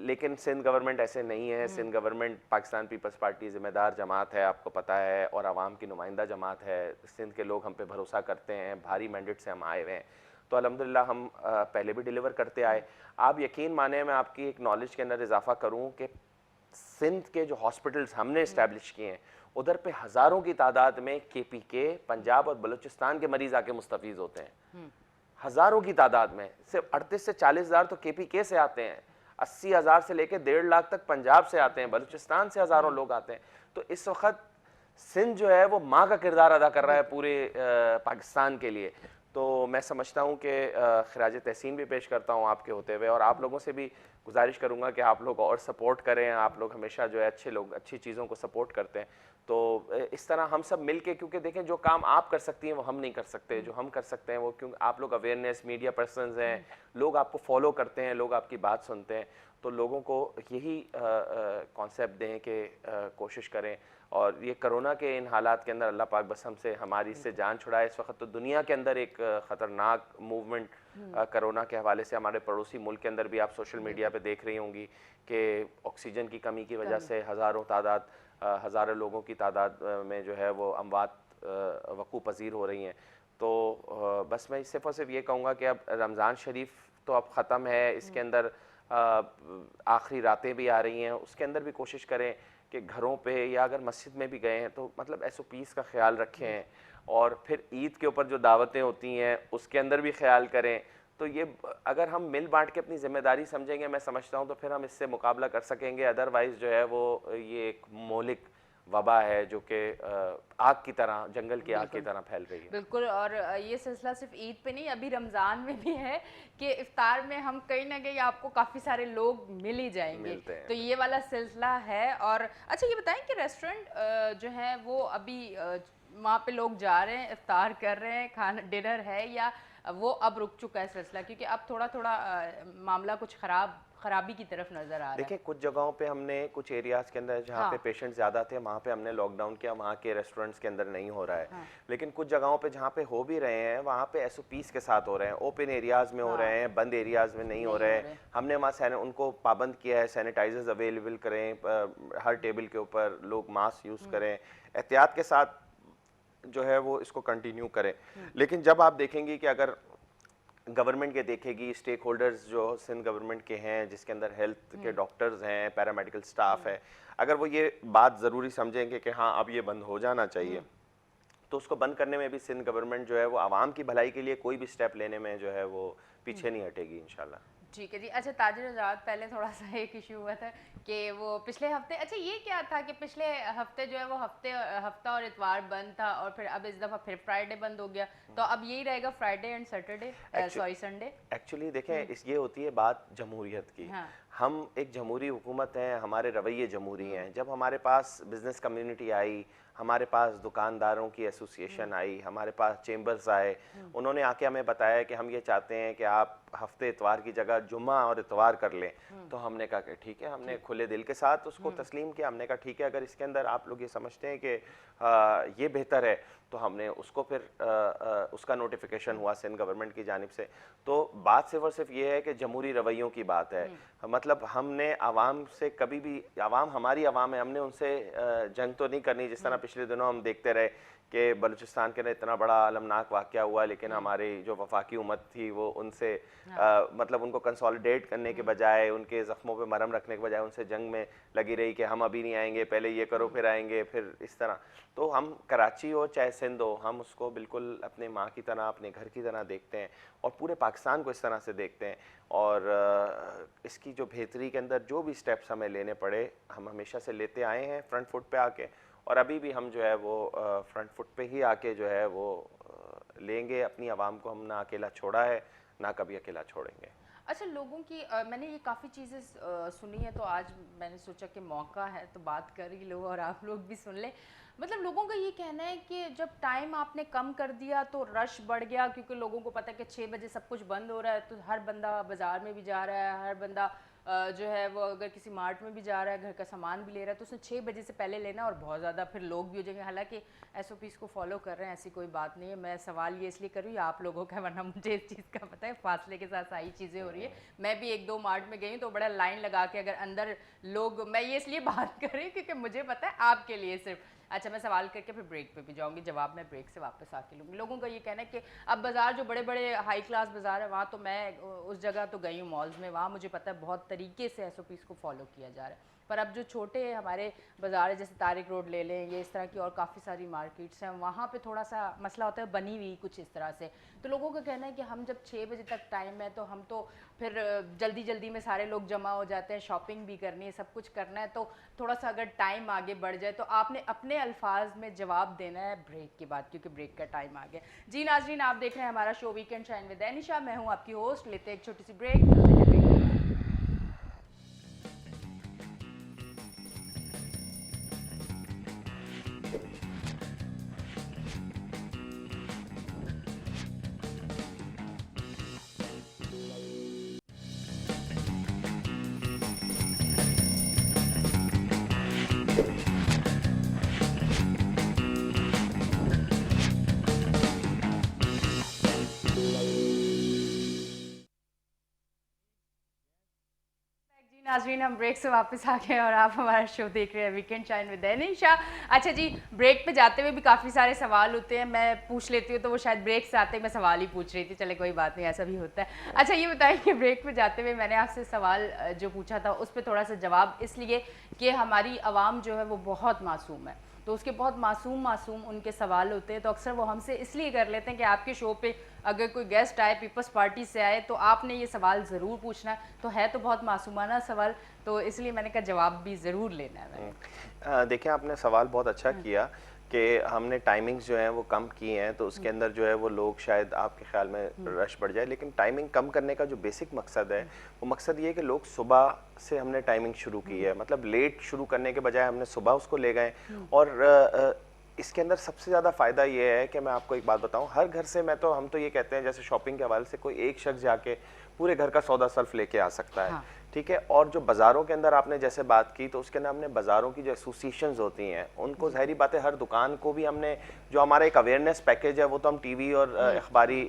लेकिन सिंध गवर्नमेंट ऐसे नहीं है। सिंध गवर्नमेंट पाकिस्तान पीपल्स पार्टी ज़िम्मेदार जमात है, आपको पता है, और आवाम की नुमाइंदा जमात है। सिंध के लोग हम पे भरोसा करते हैं, भारी मैंडेट से हम आए हुए हैं, तो अल्हम्दुलिल्लाह हम पहले भी डिलीवर करते आए। आप यकीन माने, मैं आपकी एक नॉलेज के अंदर इजाफा करूँ कि सिंध के जो हॉस्पिटल्स हमने इस्टेब्लिश किए हैं, उधर पे हज़ारों की तादाद में KPK, पंजाब और बलूचिस्तान के मरीज़ आके मुस्तफ़ीज़ होते हैं। हज़ारों की तादाद में, सिर्फ 38 से 40 हज़ार तो KPK से आते हैं, 80 हज़ार से लेकर 1.5 लाख तक पंजाब से आते हैं, बलूचिस्तान से हज़ारों लोग आते हैं। तो इस वक्त सिंध जो है वो माँ का किरदार अदा कर रहा है पूरे पाकिस्तान के लिए। तो मैं समझता हूँ कि खिराज तहसीन भी पेश करता हूँ आपके होते हुए, और आप लोगों से भी गुजारिश करूँगा कि आप लोग और सपोर्ट करें। आप लोग हमेशा जो है अच्छे लोग अच्छी चीज़ों को सपोर्ट करते हैं, तो इस तरह हम सब मिल के, क्योंकि देखें जो काम आप कर सकती हैं वो हम नहीं कर सकते, जो हम कर सकते हैं वो, क्योंकि आप लोग अवेयरनेस, मीडिया पर्सनस हैं, लोग आपको फॉलो करते हैं, लोग आपकी बात सुनते हैं, तो लोगों को यही कॉन्सेप्ट दें कि कोशिश करें। और ये कोरोना के इन हालात के अंदर अल्लाह पाक बस हमसे हमारी इससे जान छुड़ाए। इस वक्त तो दुनिया के अंदर एक ख़तरनाक मूवमेंट कोरोना के हवाले से हमारे पड़ोसी मुल्क के अंदर भी आप सोशल मीडिया पे देख रही होंगी कि ऑक्सीजन की कमी की वजह से हज़ारों लोगों की तादाद में जो है वो अमवात वक़ू पज़ीर हो रही हैं। तो बस मैं सिर्फ़ और सिर्फ ये कहूँगा कि अब रमज़ान शरीफ तो अब ख़त्म है, इसके अंदर आखिरी रातें भी आ रही हैं, उसके अंदर भी कोशिश करें कि घरों पे या अगर मस्जिद में भी गए हैं तो मतलब SOPs का ख्याल रखें, और फिर ईद के ऊपर जो दावतें होती हैं उसके अंदर भी ख्याल करें। तो ये अगर हम मिल बांट के अपनी जिम्मेदारी समझेंगे, मैं समझता हूँ, तो फिर हम इससे मुकाबला कर सकेंगे। अदरवाइज़ जो है वो ये एक मौलिक वबा है जो कि आग की तरह, जंगल की आग की तरह फैल रही है। बिल्कुल। और ये सिलसिला सिर्फ ईद पे नहीं, अभी रमज़ान में भी है कि इफ्तार में हम कहीं ना कहीं आपको काफ़ी सारे लोग मिल ही जाएंगे, तो ये वाला सिलसिला है। और अच्छा ये बताएं कि रेस्टोरेंट जो है वो अभी वहाँ पे लोग जा रहे हैं, इफ्तार कर रहे हैं, खाना डिनर है, या वो अब रुक चुका है सिलसिला, क्योंकि अब थोड़ा थोड़ा मामला कुछ खराबी की तरफ नज़र आ रहा है। देखिए कुछ जगहों पे हमने, कुछ एरियाज़ के अंदर जहाँ पे पेशेंट ज़्यादा थे वहाँ पे हमने लॉकडाउन किया, वहाँ के रेस्टोरेंट्स के अंदर नहीं हो रहा है। लेकिन कुछ जगहों पे जहाँ पे हो भी रहे हैं वहाँ पे एसओपीज़ के साथ हो रहे हैं, ओपन एरियाज़ में हो रहे हैं, बंद एरियाज़ में नहीं हो रहे हैं। हमने वहाँ उनको पाबंद किया है, सैनिटाइजर्स अवेलेबल करें, हर टेबल के ऊपर लोग मास्क यूज़ करें, एहतियात के साथ जो है वो इसको कंटिन्यू करें। लेकिन जब आप देखेंगे कि अगर गवर्नमेंट के देखेगी, स्टेक होल्डर्स जो सिंध गवर्नमेंट के हैं, जिसके अंदर हेल्थ के डॉक्टर्स हैं, पैरामेडिकल स्टाफ है, अगर वो ये बात ज़रूरी समझेंगे कि हाँ अब ये बंद हो जाना चाहिए, तो उसको बंद करने में भी सिंध गवर्नमेंट जो है वो आवाम की भलाई के लिए कोई भी स्टेप लेने में जो है वो पीछे नहीं हटेगी इंशाल्लाह। ठीक है जी। अच्छा ताजिर आज़ाद, पहले थोड़ा सा एक इशू हुआ था कि वो पिछले हफ्ते, अच्छा ये क्या था कि पिछले हफ्ते जो है वो हफ्ता और इतवार बंद था, और फिर अब इस दफ़ा फिर फ्राइडे बंद हो गया, तो अब यही रहेगा Friday and Saturday, sorry Sunday. Actually देखें ये होती है बात जमहूरियत की। हाँ। हम एक जमहूरी हुकूमत हैं, हमारे रवैये जमहूरी हैं। जब हमारे पास बिजनेस कम्युनिटी आई, हमारे पास दुकानदारों की एसोसिएशन आई, हमारे पास चेंबर्स आए, उन्होंने आके हमें बताया कि हम ये चाहते हैं कि आप हफ्ते इतवार की जगह जुम्मा और इतवार कर लें, तो हमने कहा कि ठीक है, हमने खुले दिल के साथ उसको तस्लीम किया। हमने कहा ठीक है, अगर इसके अंदर आप लोग ये समझते हैं कि ये बेहतर है, तो हमने उसको फिर उसका नोटिफिकेशन हुआ सिंध गवर्नमेंट की जानिब से। तो बात सिर्फ और सिर्फ ये है कि जमहूरी रवैयों की बात है। मतलब हमने आवाम से कभी भी, आवाम हमारी आवाम है, हमने उनसे जंग तो नहीं करनी। जिस तरह पिछले दिनों हम देखते रहे कि बलूचिस्तान के अंदर इतना बड़ा अलमनाक वाक़या हुआ, लेकिन हमारी जो वफाकी हुकूमत थी वो उनसे मतलब उनको कंसोलिडेट करने के बजाय, उनके ज़ख्मों पे मरहम रखने के बजाय उनसे जंग में लगी रही कि हम अभी नहीं आएंगे, पहले ये करो फिर आएंगे, फिर इस तरह। तो हम कराची हो चाहे सिंध हो, हम उसको बिल्कुल अपने माँ की तरह, अपने घर की तरह देखते हैं, और पूरे पाकिस्तान को इस तरह से देखते हैं। और इसकी जो बेहतरी के अंदर जो भी स्टेप्स हमें लेने पड़े, हम हमेशा से लेते आए हैं फ्रंट फुट पे आके, और अभी भी हम जो है वो फ्रंट फुट पे ही आके जो है वो लेंगे। अपनी आवाम को हम ना अकेला छोड़ा है, ना कभी अकेला छोड़ेंगे। अच्छा लोगों की मैंने ये काफ़ी चीज़ें सुनी है, तो आज मैंने सोचा कि मौका है तो बात कर ही लो और आप लोग भी सुन लें। मतलब लोगों का ये कहना है कि जब टाइम आपने कम कर दिया तो रश बढ़ गया, क्योंकि लोगों को पता है कि 6 बजे सब कुछ बंद हो रहा है, तो हर बंदा बाज़ार में भी जा रहा है, हर बंदा जो है वो अगर किसी मार्ट में भी जा रहा है, घर का सामान भी ले रहा है, तो उसने 6 बजे से पहले लेना, और बहुत ज़्यादा फिर लोग भी हो जाएंगे। हालांकि एसओपीज़ को फॉलो कर रहे हैं, ऐसी कोई बात नहीं है। मैं सवाल ये इसलिए कर रही हूँ आप लोगों का, वरना मुझे इस चीज़ का पता है, फासले के साथ सारी चीज़ें हो रही है। मैं भी 1-2 मार्ट में गई हूँ तो बड़ा लाइन लगा के अगर अंदर लोग, मैं ये इसलिए बात कर रही हूँ क्योंकि मुझे पता है आपके लिए सिर्फ। अच्छा मैं सवाल करके फिर ब्रेक पे भी जाऊंगी, जवाब मैं ब्रेक से वापस आके लूँगी। लोगों का ये कहना है कि अब बाज़ार जो बड़े बड़े हाई क्लास बाज़ार है, वहाँ तो मैं उस जगह तो गई हूँ मॉल्स में, वहाँ मुझे पता है बहुत तरीके से एसओपीज़ को फॉलो किया जा रहा है। पर अब जो छोटे हमारे बाज़ार है, जैसे तारिक रोड ले लें, ये इस तरह की और काफ़ी सारी मार्केट्स हैं, वहाँ पे थोड़ा सा मसला होता है, बनी हुई कुछ इस तरह से। तो लोगों का कहना है कि हम जब 6 बजे तक टाइम है तो हम तो फिर जल्दी जल्दी में सारे लोग जमा हो जाते हैं, शॉपिंग भी करनी है, सब कुछ करना है, तो थोड़ा सा अगर टाइम आगे बढ़ जाए तो आपने अपने अल्फाज में जवाब देना है ब्रेक के बाद, क्योंकि ब्रेक का टाइम आ गया। जी नाज़रीन, आप देख रहे हैं हमारा show weekend shine with Anisha, मैं हूँ आपकी होस्ट। लेते हैं एक छोटी सी ब्रेक। नाज़रीन, हम ब्रेक से वापस आ गए और आप हमारा शो देख रहे हैं वीकेंड शाइन विद एनिशा। अच्छा जी, ब्रेक पे जाते हुए भी काफ़ी सारे सवाल होते हैं, मैं पूछ लेती हूँ तो वो शायद ब्रेक से आते ही मैं सवाल ही पूछ रही थी, चले कोई बात नहीं, ऐसा भी होता है। अच्छा ये बताइए कि ब्रेक पे जाते हुए मैंने आपसे सवाल जो पूछा था उस पर थोड़ा सा जवाब, इसलिए कि हमारी आवाम जो है वो बहुत मासूम है, तो उसके बहुत मासूम मासूम उनके सवाल होते हैं, तो अक्सर वो हमसे इसलिए कर लेते हैं कि आपके शो पे अगर कोई गेस्ट आए, पीपल्स पार्टी से आए, तो आपने ये सवाल ज़रूर पूछना है। तो है तो बहुत मासूमाना सवाल, तो इसलिए मैंने कहा जवाब भी ज़रूर लेना है मैंने। देखिए, आपने सवाल बहुत अच्छा किया कि हमने टाइमिंग्स जो हैं वो कम की हैं, तो उसके अंदर जो है वो लोग शायद आपके ख्याल में रश बढ़ जाए, लेकिन टाइमिंग कम करने का जो बेसिक मकसद है वो मकसद ये है कि लोग सुबह से हमने टाइमिंग शुरू की है, मतलब लेट शुरू करने के बजाय हमने सुबह उसको ले गए। और इसके अंदर सबसे ज़्यादा फ़ायदा ये है कि मैं आपको एक बात बताऊं, हर घर से हम तो ये कहते हैं जैसे शॉपिंग के हवाले से कोई एक शख्स जाके पूरे घर का सौदा सल्फ लेके आ सकता है। हाँ। ठीक है। और जो बाज़ारों के अंदर आपने जैसे बात की, तो उसके अंदर हमने बाज़ारों की जो एसोसिएशंस होती हैं उनको ज़ाहिरी बात है हर दुकान को भी हमने जो हमारा एक अवेयरनेस पैकेज है वो तो हम टीवी और अखबारी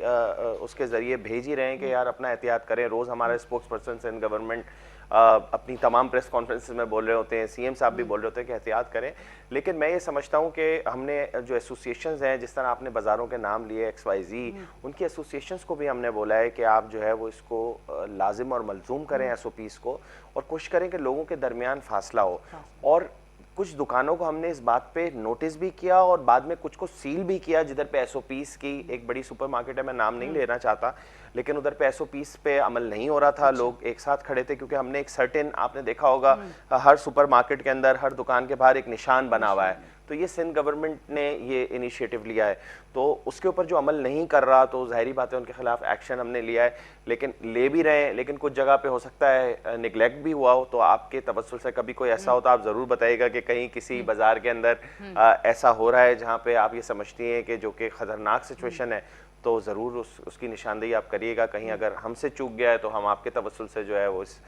उसके ज़रिए भेज ही रहे हैं कि यार अपना एहतियात करें। रोज़ हमारे स्पोक्स पर्सन इन गवर्नमेंट अपनी तमाम प्रेस कॉन्फ्रेंसेस में बोल रहे होते हैं, सीएम साहब भी बोल रहे होते हैं कि एहतियात करें। लेकिन मैं ये समझता हूँ कि हमने जो एसोसिएशंस हैं, जिस तरह आपने बाज़ारों के नाम लिए XYZ, उनकी एसोसिएशंस को भी हमने बोला है कि आप जो है वो इसको लाजिम और मलजूम करें SOPs को, और कोशिश करें कि लोगों के दरमियान फासला हो। और कुछ दुकानों को हमने इस बात पे नोटिस भी किया और बाद में कुछ को सील भी किया, जिधर पे SOPs की एक बड़ी सुपरमार्केट है, मैं नाम नहीं लेना चाहता, लेकिन उधर पे SOPs पे अमल नहीं हो रहा था। लोग एक साथ खड़े थे क्योंकि हमने एक सर्टेन, आपने देखा होगा हर सुपरमार्केट के अंदर हर दुकान के बाहर एक निशान बना हुआ है, तो ये सिंध गवर्नमेंट ने ये इनिशिएटिव लिया है, तो उसके ऊपर जो अमल नहीं कर रहा तो जाहिर बात है उनके खिलाफ एक्शन हमने लिया है। लेकिन ले भी रहे हैं, लेकिन कुछ जगह पे हो सकता है निगलेक्ट भी हुआ हो, तो आपके तवज्जुल से कभी कोई ऐसा हो तो आप ज़रूर बताइएगा कि कहीं किसी बाज़ार के अंदर ऐसा हो रहा है जहाँ पे आप ये समझती हैं कि जो कि ख़तरनाक सिचुएशन है, तो ज़रूर उसकी निशानदेही आप करिएगा। कहीं अगर हमसे चूक गया है तो हम आपके तवज्जुल से जो है वो इस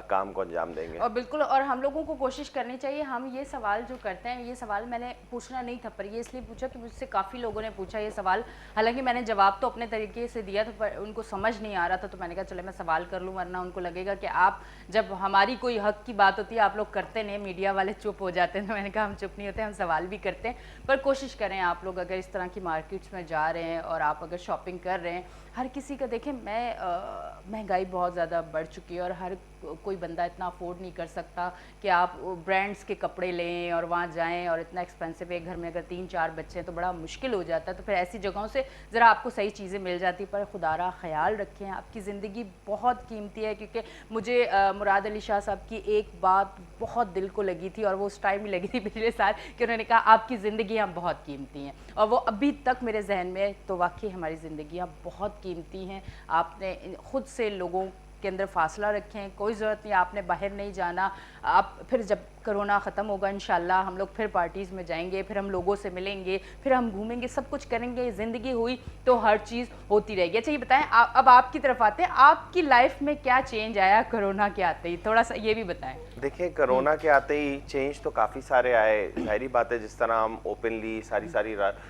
काम को अंजाम देंगे। और बिल्कुल, और हम लोगों को कोशिश करनी चाहिए, हम ये सवाल जो करते हैं, ये सवाल मैंने पूछना नहीं था, पर ये इसलिए पूछा कि मुझसे काफ़ी लोगों ने पूछा ये सवाल। हालांकि मैंने जवाब तो अपने तरीके से दिया था, पर उनको समझ नहीं आ रहा था, तो मैंने कहा चले मैं सवाल कर लूँ, वरना उनको लगेगा कि आप जब हमारी कोई हक की बात होती है आप लोग करते नहीं, मीडिया वाले चुप हो जाते हैं। तो मैंने कहा हम चुप नहीं होते, हम सवाल भी करते हैं। पर कोशिश करें आप लोग अगर इस तरह की मार्केट्स में जा रहे हैं और आप अगर शॉपिंग कर रहे हैं, हर किसी का देखें, महंगाई बहुत ज़्यादा बढ़ चुकी है और हर कोई बंदा इतना अफोर्ड नहीं कर सकता कि आप ब्रांड्स के कपड़े लें और वहाँ जाएं, और इतना एक्सपेंसिव है। घर में अगर 3-4 बच्चे हैं तो बड़ा मुश्किल हो जाता है। तो फिर ऐसी जगहों से ज़रा आपको सही चीज़ें मिल जाती, पर खुदारा ख्याल रखें, आपकी ज़िंदगी बहुत कीमती है। क्योंकि मुझे मुराद अली शाह साहब की एक बात बहुत दिल को लगी थी, और वो उस टाइम ही लगी थी पिछले साल, कि उन्होंने कहा आपकी ज़िंदगियाँ बहुत कीमती हैं, और वो अभी तक मेरे जहन में। तो वाकई हमारी ज़िंदगियाँ बहुत कीमती हैं। आपने खुद से लोगों के अंदर फासला रखें, कोई ज़रूरत नहीं, आपने बाहर नहीं जाना। आप फिर जब कोरोना ख़त्म होगा इंशाल्लाह हम लोग फिर पार्टीज़ में जाएंगे, फिर हम लोगों से मिलेंगे, फिर हम घूमेंगे, सब कुछ करेंगे। ज़िंदगी हुई तो हर चीज़ होती रहेगी। अच्छा ये बताएं, अब आपकी तरफ आते हैं, आपकी लाइफ में क्या चेंज आया कोरोना के आते ही, थोड़ा सा ये भी बताएं। देखिए, कोरोना के आते ही चेंज तो काफ़ी सारे आए। जाहिर बात है जिस तरह हम ओपनली सारी रात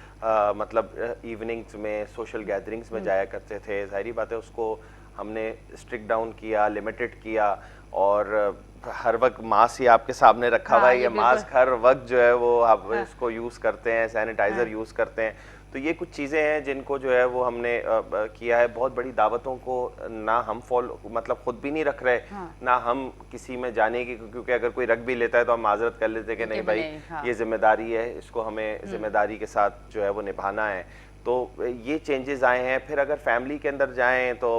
मतलब इवनिंग्स में सोशल गैदरिंग्स में जाया करते थे, जाहिर बात है उसको हमने स्ट्रिक्ट डाउन किया, लिमिटेड किया, और हर वक्त मास्क ही आपके सामने रखा हुआ है। ये मास्क हर वक्त जो है वो आप इसको यूज़ करते हैं, सैनिटाइज़र यूज़ करते हैं। तो ये कुछ चीज़ें हैं जिनको जो है वो हमने किया है। बहुत बड़ी दावतों को ना हम फॉलो, मतलब खुद भी नहीं रख रहे, ना हम किसी में जाने की, क्योंकि अगर कोई रख भी लेता है तो हम माजरत कर लेते हैं कि नहीं भाई ये जिम्मेदारी है, इसको हमें जिम्मेदारी के साथ जो है वो निभाना है। तो ये चेंजेस आए हैं। फिर अगर फैमिली के अंदर जाएं तो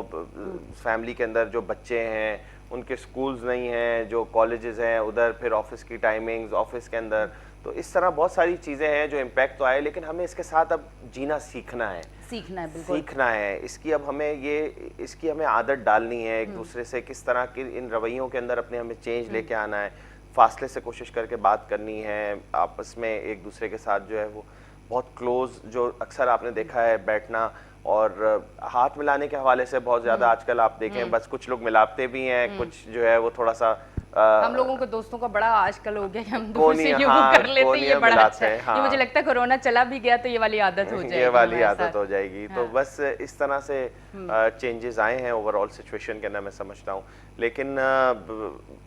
फैमिली के अंदर जो बच्चे हैं उनके स्कूल्स नहीं हैं, जो कॉलेजेस हैं उधर, फिर ऑफिस की टाइमिंग्स ऑफिस के अंदर, तो इस तरह बहुत सारी चीज़ें हैं जो इम्पैक्ट तो आए, लेकिन हमें इसके साथ अब जीना सीखना है, बिल्कुल सीखना है। इसकी हमें आदत डालनी है, एक दूसरे से किस तरह के इन रवैयों के अंदर अपने हमें चेंज लेके आना है, फासले से कोशिश करके बात करनी है, आपस में एक दूसरे के साथ जो है वो बहुत क्लोज, जो अक्सर आपने देखा है बैठना और हाथ मिलाने के हवाले से बहुत ज़्यादा आजकल आप देखें बस कुछ लोग मिलाते भी हैं, कुछ जो है वो थोड़ा सा हम लोगों को दोस्तों का बड़ा आजकल हो गया कि हम दूर से यूं कर लेते हैं, ये बड़ा अच्छा है। ये मुझे लगता है कोरोना चला भी गया तो ये वाली आदत हो जाएगी, ये वाली आदत हो जाएगी। तो बस इस तरह से चेंजेस आए हैं ओवरऑल सिचुएशन के अंदर, मैं समझता हूँ। लेकिन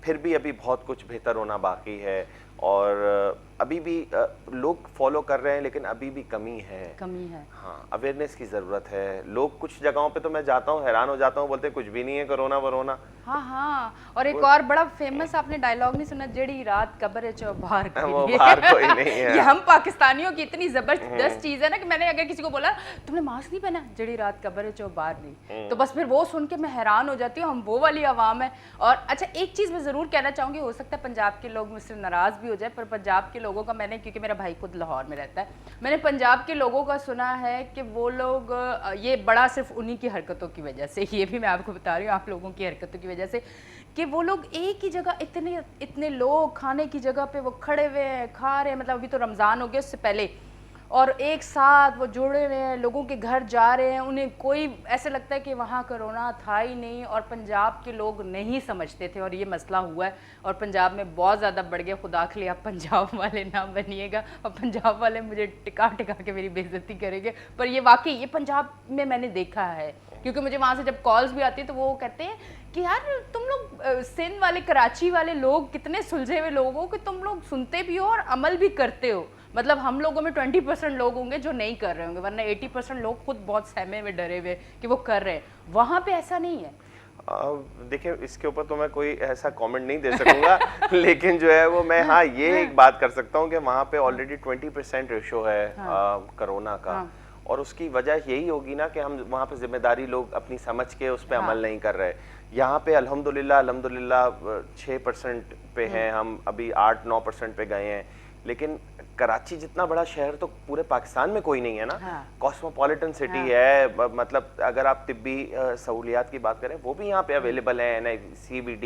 फिर भी अभी बहुत कुछ बेहतर होना बाकी है, और अभी भी लोग फॉलो कर रहे हैं, लेकिन अभी भी कमी है। हाँ, अवेयरनेस की ज़रूरत है। लोग कुछ जगहों पे तो मैं जाता हूँ, हैरान हो जाता हूँ, बोलते हैं कुछ भी नहीं है कोरोना वरोना। हाँ, और एक और बड़ा फेमस आपने डायलॉग नहीं सुना, जड़ी रात कब्र है चौबार के वो लिए। बाहर कोई नहीं है। ये हम पाकिस्तानियों की इतनी जबरदस्त चीज है ना कि मैंने अगर किसी को बोला तुमने मास्क नहीं पहना, जड़ी रात कब्र है चौबार नहीं, तो बस फिर वो सुन के मैं हैरान हो जाती हूँ। हम वो वाली आवाम है। और अच्छा, एक चीज मैं जरूर कहना चाहूंगी, हो सकता है पंजाब के लोग मुझसे नाराज भी हो जाए, पर पंजाब के लोगों का मैंने, क्योंकि मेरा भाई खुद लाहौर में रहता है, मैंने पंजाब के लोगों का सुना है कि वो लोग, ये बड़ा सिर्फ उन्हीं की हरकतों की वजह से, ये भी मैं आपको बता रही हूँ, आप लोगों की हरकतों की वजह से, कि वो लोग एक ही जगह इतने लोग खाने की जगह पे वो खड़े हुए हैं, खा रहे हैं, मतलब अभी तो रमज़ान हो गया उससे पहले, और एक साथ वो जुड़े हुए हैं, लोगों के घर जा रहे हैं, उन्हें कोई ऐसे लगता है कि वहाँ कोरोना था ही नहीं, और पंजाब के लोग नहीं समझते थे, और ये मसला हुआ है और पंजाब में बहुत ज़्यादा बढ़ गया। खुदा के लिए आप पंजाब वाले ना बनिएगा, और पंजाब वाले मुझे टिका टिका के मेरी बेइज्जती करेंगे, पर ये वाकई ये पंजाब में मैंने देखा है, क्योंकि मुझे वहाँ से जब कॉल्स भी आती है तो वो कहते हैं कि यार तुम लोग सिंध वाले, कराची वाले लोग कितने सुलझे हुए लोग हो कि तुम लोग सुनते भी हो और अमल भी करते हो। मतलब हम लोगों में 20% लोग होंगे जो नहीं कर रहे होंगे, वरना 80% लोग खुद बहुत सहमे में डरे हुए कि वो कर रहे हैं। वहाँ पे ऐसा नहीं है। देखिए, इसके ऊपर तो मैं कोई ऐसा कमेंट नहीं दे सकूंगा लेकिन जो है वो मैं, हाँ, ये एक बात कर सकता हूँ कि वहाँ पे ऑलरेडी 20% रेशो है कोरोना का। और उसकी वजह यही होगी ना कि हम वहाँ पे जिम्मेदारी लोग अपनी समझ के उस पर अमल नहीं कर रहे। यहाँ पे अल्हम्दुलिल्लाह 6% पे हैं हम, अभी 8-9% पे गए हैं, लेकिन कराची जितना बड़ा शहर तो पूरे पाकिस्तान में कोई नहीं है ना। कॉस्मोपॉलिटन सिटी है, मतलब अगर आप तिब्बी सहूलियात की बात करें वो भी यहाँ पे अवेलेबल है, NICVD,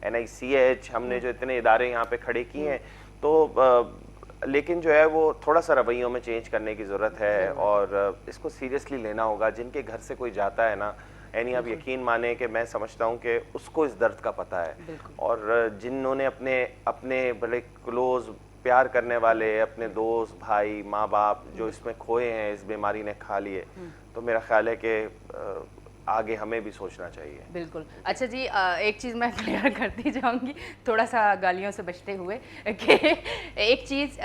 NICH, हमने जो इतने इदारे यहाँ पे खड़े किए हैं, तो लेकिन जो है वो थोड़ा सा रवैयों में चेंज करने की ज़रूरत है, और इसको सीरियसली लेना होगा। जिनके घर से कोई जाता है ना, यानी आप यकीन माने कि मैं समझता हूँ कि उसको इस दर्द का पता है, और जिन्होंने अपने बड़े क्लोज प्यार करने वाले, अपने दोस्त, भाई, माँ बाप जो इसमें खोए हैं, इस बीमारी ने खा लिए, तो मेरा ख्याल है कि आगे हमें भी सोचना चाहिए। बिल्कुल। अच्छा जी, एक चीज़ मैं क्लियर करती जाऊंगी, थोड़ा सा गालियों से बचते हुए, कि एक चीज़,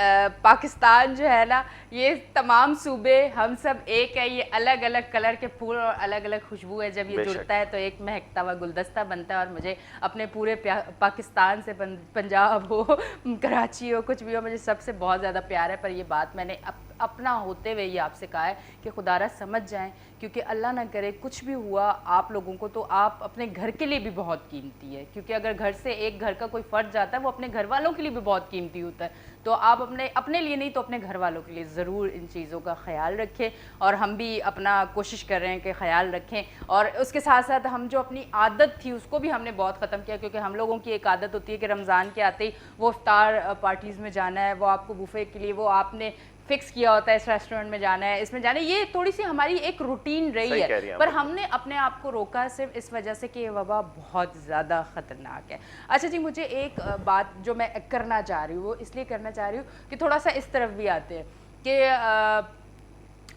पाकिस्तान जो है ना, ये तमाम सूबे हम सब एक है, ये अलग अलग कलर के फूल और अलग अलग खुशबू है, जब ये जुड़ता है तो एक महकता हुआ गुलदस्ता बनता है। और मुझे अपने पूरे पाकिस्तान से, पंजाब हो, कराची हो, कुछ भी हो, मुझे सबसे बहुत ज़्यादा प्यार है। पर ये बात मैंने अपना होते हुए ये आपसे कहा है कि खुदारा समझ जाएं, क्योंकि अल्लाह ना करे कुछ भी हुआ आप लोगों को तो आप अपने घर के लिए भी बहुत कीमती है, क्योंकि अगर घर से एक घर का कोई फर्द जाता है वो अपने घर वालों के लिए भी बहुत कीमती होता है। तो आप अपने लिए नहीं तो अपने घर वालों के लिए ज़रूर इन चीज़ों का ख्याल रखें, और हम भी अपना कोशिश कर रहे हैं कि ख्याल रखें। और उसके साथ साथ हम जो अपनी आदत थी उसको भी हमने बहुत ख़त्म किया, क्योंकि हम लोगों की एक आदत होती है कि रमज़ान के आते ही वो इफ्तार पार्टीज़ में जाना है, वो आपको बुफे के लिए वो आपने फिक्स किया होता है, इस रेस्टोरेंट में जाना है, इसमें जाना है, ये थोड़ी सी हमारी एक रूटीन रही है। पर हमने अपने आप को रोका सिर्फ इस वजह से कि ये वबा बहुत ज़्यादा ख़तरनाक है। अच्छा जी, मुझे एक बात जो मैं करना चाह रही हूँ, वो इसलिए करना चाह रही हूँ कि थोड़ा सा इस तरफ भी आते हैं कि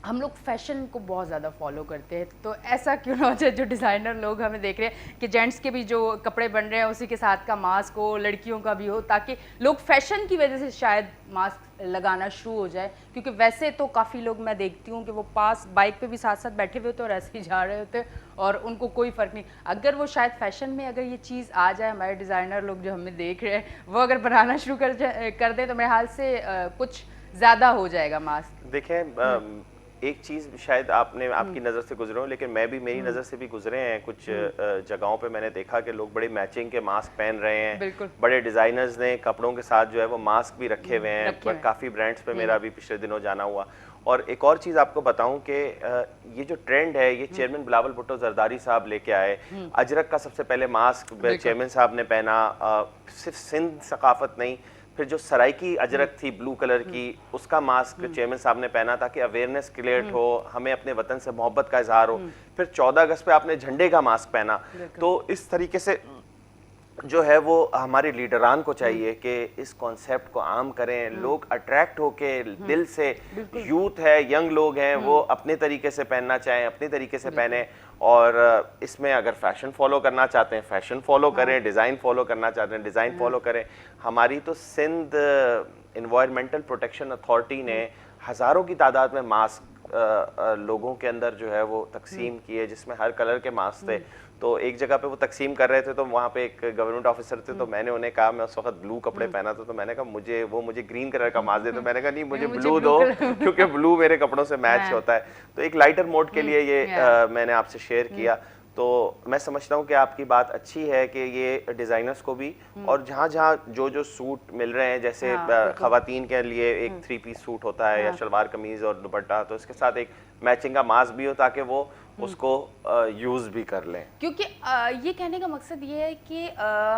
हम लोग फैशन को बहुत ज़्यादा फॉलो करते हैं, तो ऐसा क्यों ना हो जाए, जो डिज़ाइनर लोग हमें देख रहे हैं कि जेंट्स के भी जो कपड़े बन रहे हैं उसी के साथ का मास्क हो, लड़कियों का भी हो, ताकि लोग फैशन की वजह से शायद मास्क लगाना शुरू हो जाए। क्योंकि वैसे तो काफ़ी लोग मैं देखती हूँ कि वो पास बाइक पे भी साथ साथ बैठे हुए होते और ऐसे ही जा रहे होते और उनको कोई फ़र्क नहीं। अगर वो शायद फैशन में अगर ये चीज़ आ जाए, हमारे डिज़ाइनर लोग जो हमें देख रहे हैं वो अगर बनाना शुरू कर दें तो मेरे हाल से कुछ ज़्यादा हो जाएगा मास्क। देखें, एक चीज़ शायद आपकी नज़र से गुजरे हो, लेकिन मैं भी, मेरी नज़र से भी गुजरे हैं कुछ जगहों पे। मैंने देखा कि लोग बड़े मैचिंग के मास्क पहन रहे हैं, बड़े डिज़ाइनर्स ने कपड़ों के साथ जो है वो मास्क भी रखे हुए हैं, पर काफ़ी ब्रांड्स पे मेरा भी पिछले दिनों जाना हुआ। और एक और चीज़ आपको बताऊं कि ये जो ट्रेंड है, ये चेयरमैन बिलावल भुट्टो जरदारी साहब लेके आए। अजरक का सबसे पहले मास्क चेयरमैन साहब ने पहना। सिर्फ सिंध सकाफत नहीं, फिर जो सराइकी अजरक थी ब्लू कलर की, उसका मास्क चेयरमैन साहब ने पहना ताकि अवेयरनेस क्रिएट हो, हमें अपने वतन से मोहब्बत का इजहार हो। फिर 14 अगस्त पे आपने झंडे का मास्क पहना। तो इस तरीके से जो है वो हमारे लीडरान को चाहिए कि इस कॉन्सेप्ट को आम करें, लोग अट्रैक्ट होके दिल से, यूथ है, यंग लोग हैं, वो अपने तरीके से पहनना चाहें, अपने तरीके से पहने, और इसमें अगर फैशन फॉलो करना चाहते हैं फैशन फॉलो करें, डिज़ाइन फॉलो करना चाहते हैं डिज़ाइन फॉलो करें। हमारी तो सिंध इन्वायरमेंटल प्रोटेक्शन अथॉरिटी ने हज़ारों की तादाद में मास्क लोगों के अंदर जो है वो तकसीम किए, जिसमें हर कलर के मास्क थे। तो एक जगह पे वो तकसीम कर रहे थे, तो वहाँ पे एक गवर्नमेंट ऑफिसर थे, तो मैंने उन्हें कहा, मैं उस वक्त ब्लू कपड़े पहना था, तो मैंने कहा मुझे ग्रीन कलर का मास्क दे, तो मैंने कहा नहीं मुझे ब्लू दो क्योंकि ब्लू मेरे कपड़ों से मैच होता है। तो एक लाइटर मोड के लिए ये मैंने आपसे शेयर किया। तो मैं समझता हूँ कि आपकी बात अच्छी है कि ये डिज़ाइनर्स को भी, और जहाँ जहाँ जो सूट मिल रहे हैं, जैसे ख़वातीन के लिए एक 3 पीस सूट होता है या शलवार कमीज़ और दुपट्टा, तो इसके साथ एक मैचिंग का मास्क भी हो ताकि वो उसको यूज़ भी कर लें। क्योंकि ये कहने का मकसद ये है कि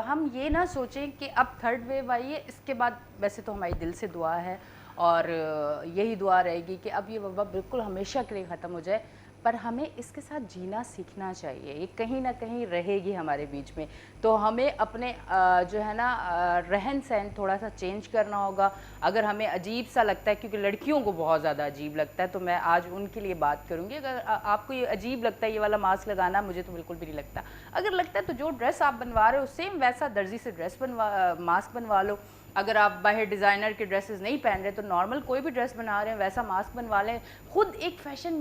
हम ये ना सोचें कि अब थर्ड वेव आई है, इसके बाद वैसे तो हमारी दिल से दुआ है और यही दुआ रहेगी कि अब ये वबा बिल्कुल हमेशा के लिए ख़त्म हो जाए, पर हमें इसके साथ जीना सीखना चाहिए। ये कहीं ना कहीं रहेगी हमारे बीच में, तो हमें अपने जो है ना रहन सहन थोड़ा सा चेंज करना होगा। अगर हमें अजीब सा लगता है, क्योंकि लड़कियों को बहुत ज़्यादा अजीब लगता है, तो मैं आज उनके लिए बात करूँगी। अगर आपको ये अजीब लगता है ये वाला मास्क लगाना, मुझे तो बिल्कुल भी नहीं लगता। अगर लगता है तो जो ड्रेस आप बनवा रहे हो सेम वैसा दर्जी से ड्रेस मास्क बनवा लो। अगर आप बाहर डिज़ाइनर के ड्रेसेस नहीं पहन रहे तो नॉर्मल कोई भी ड्रेस बना रहे हैं वैसा मास्क बनवा लें। खुद एक फ़ैशन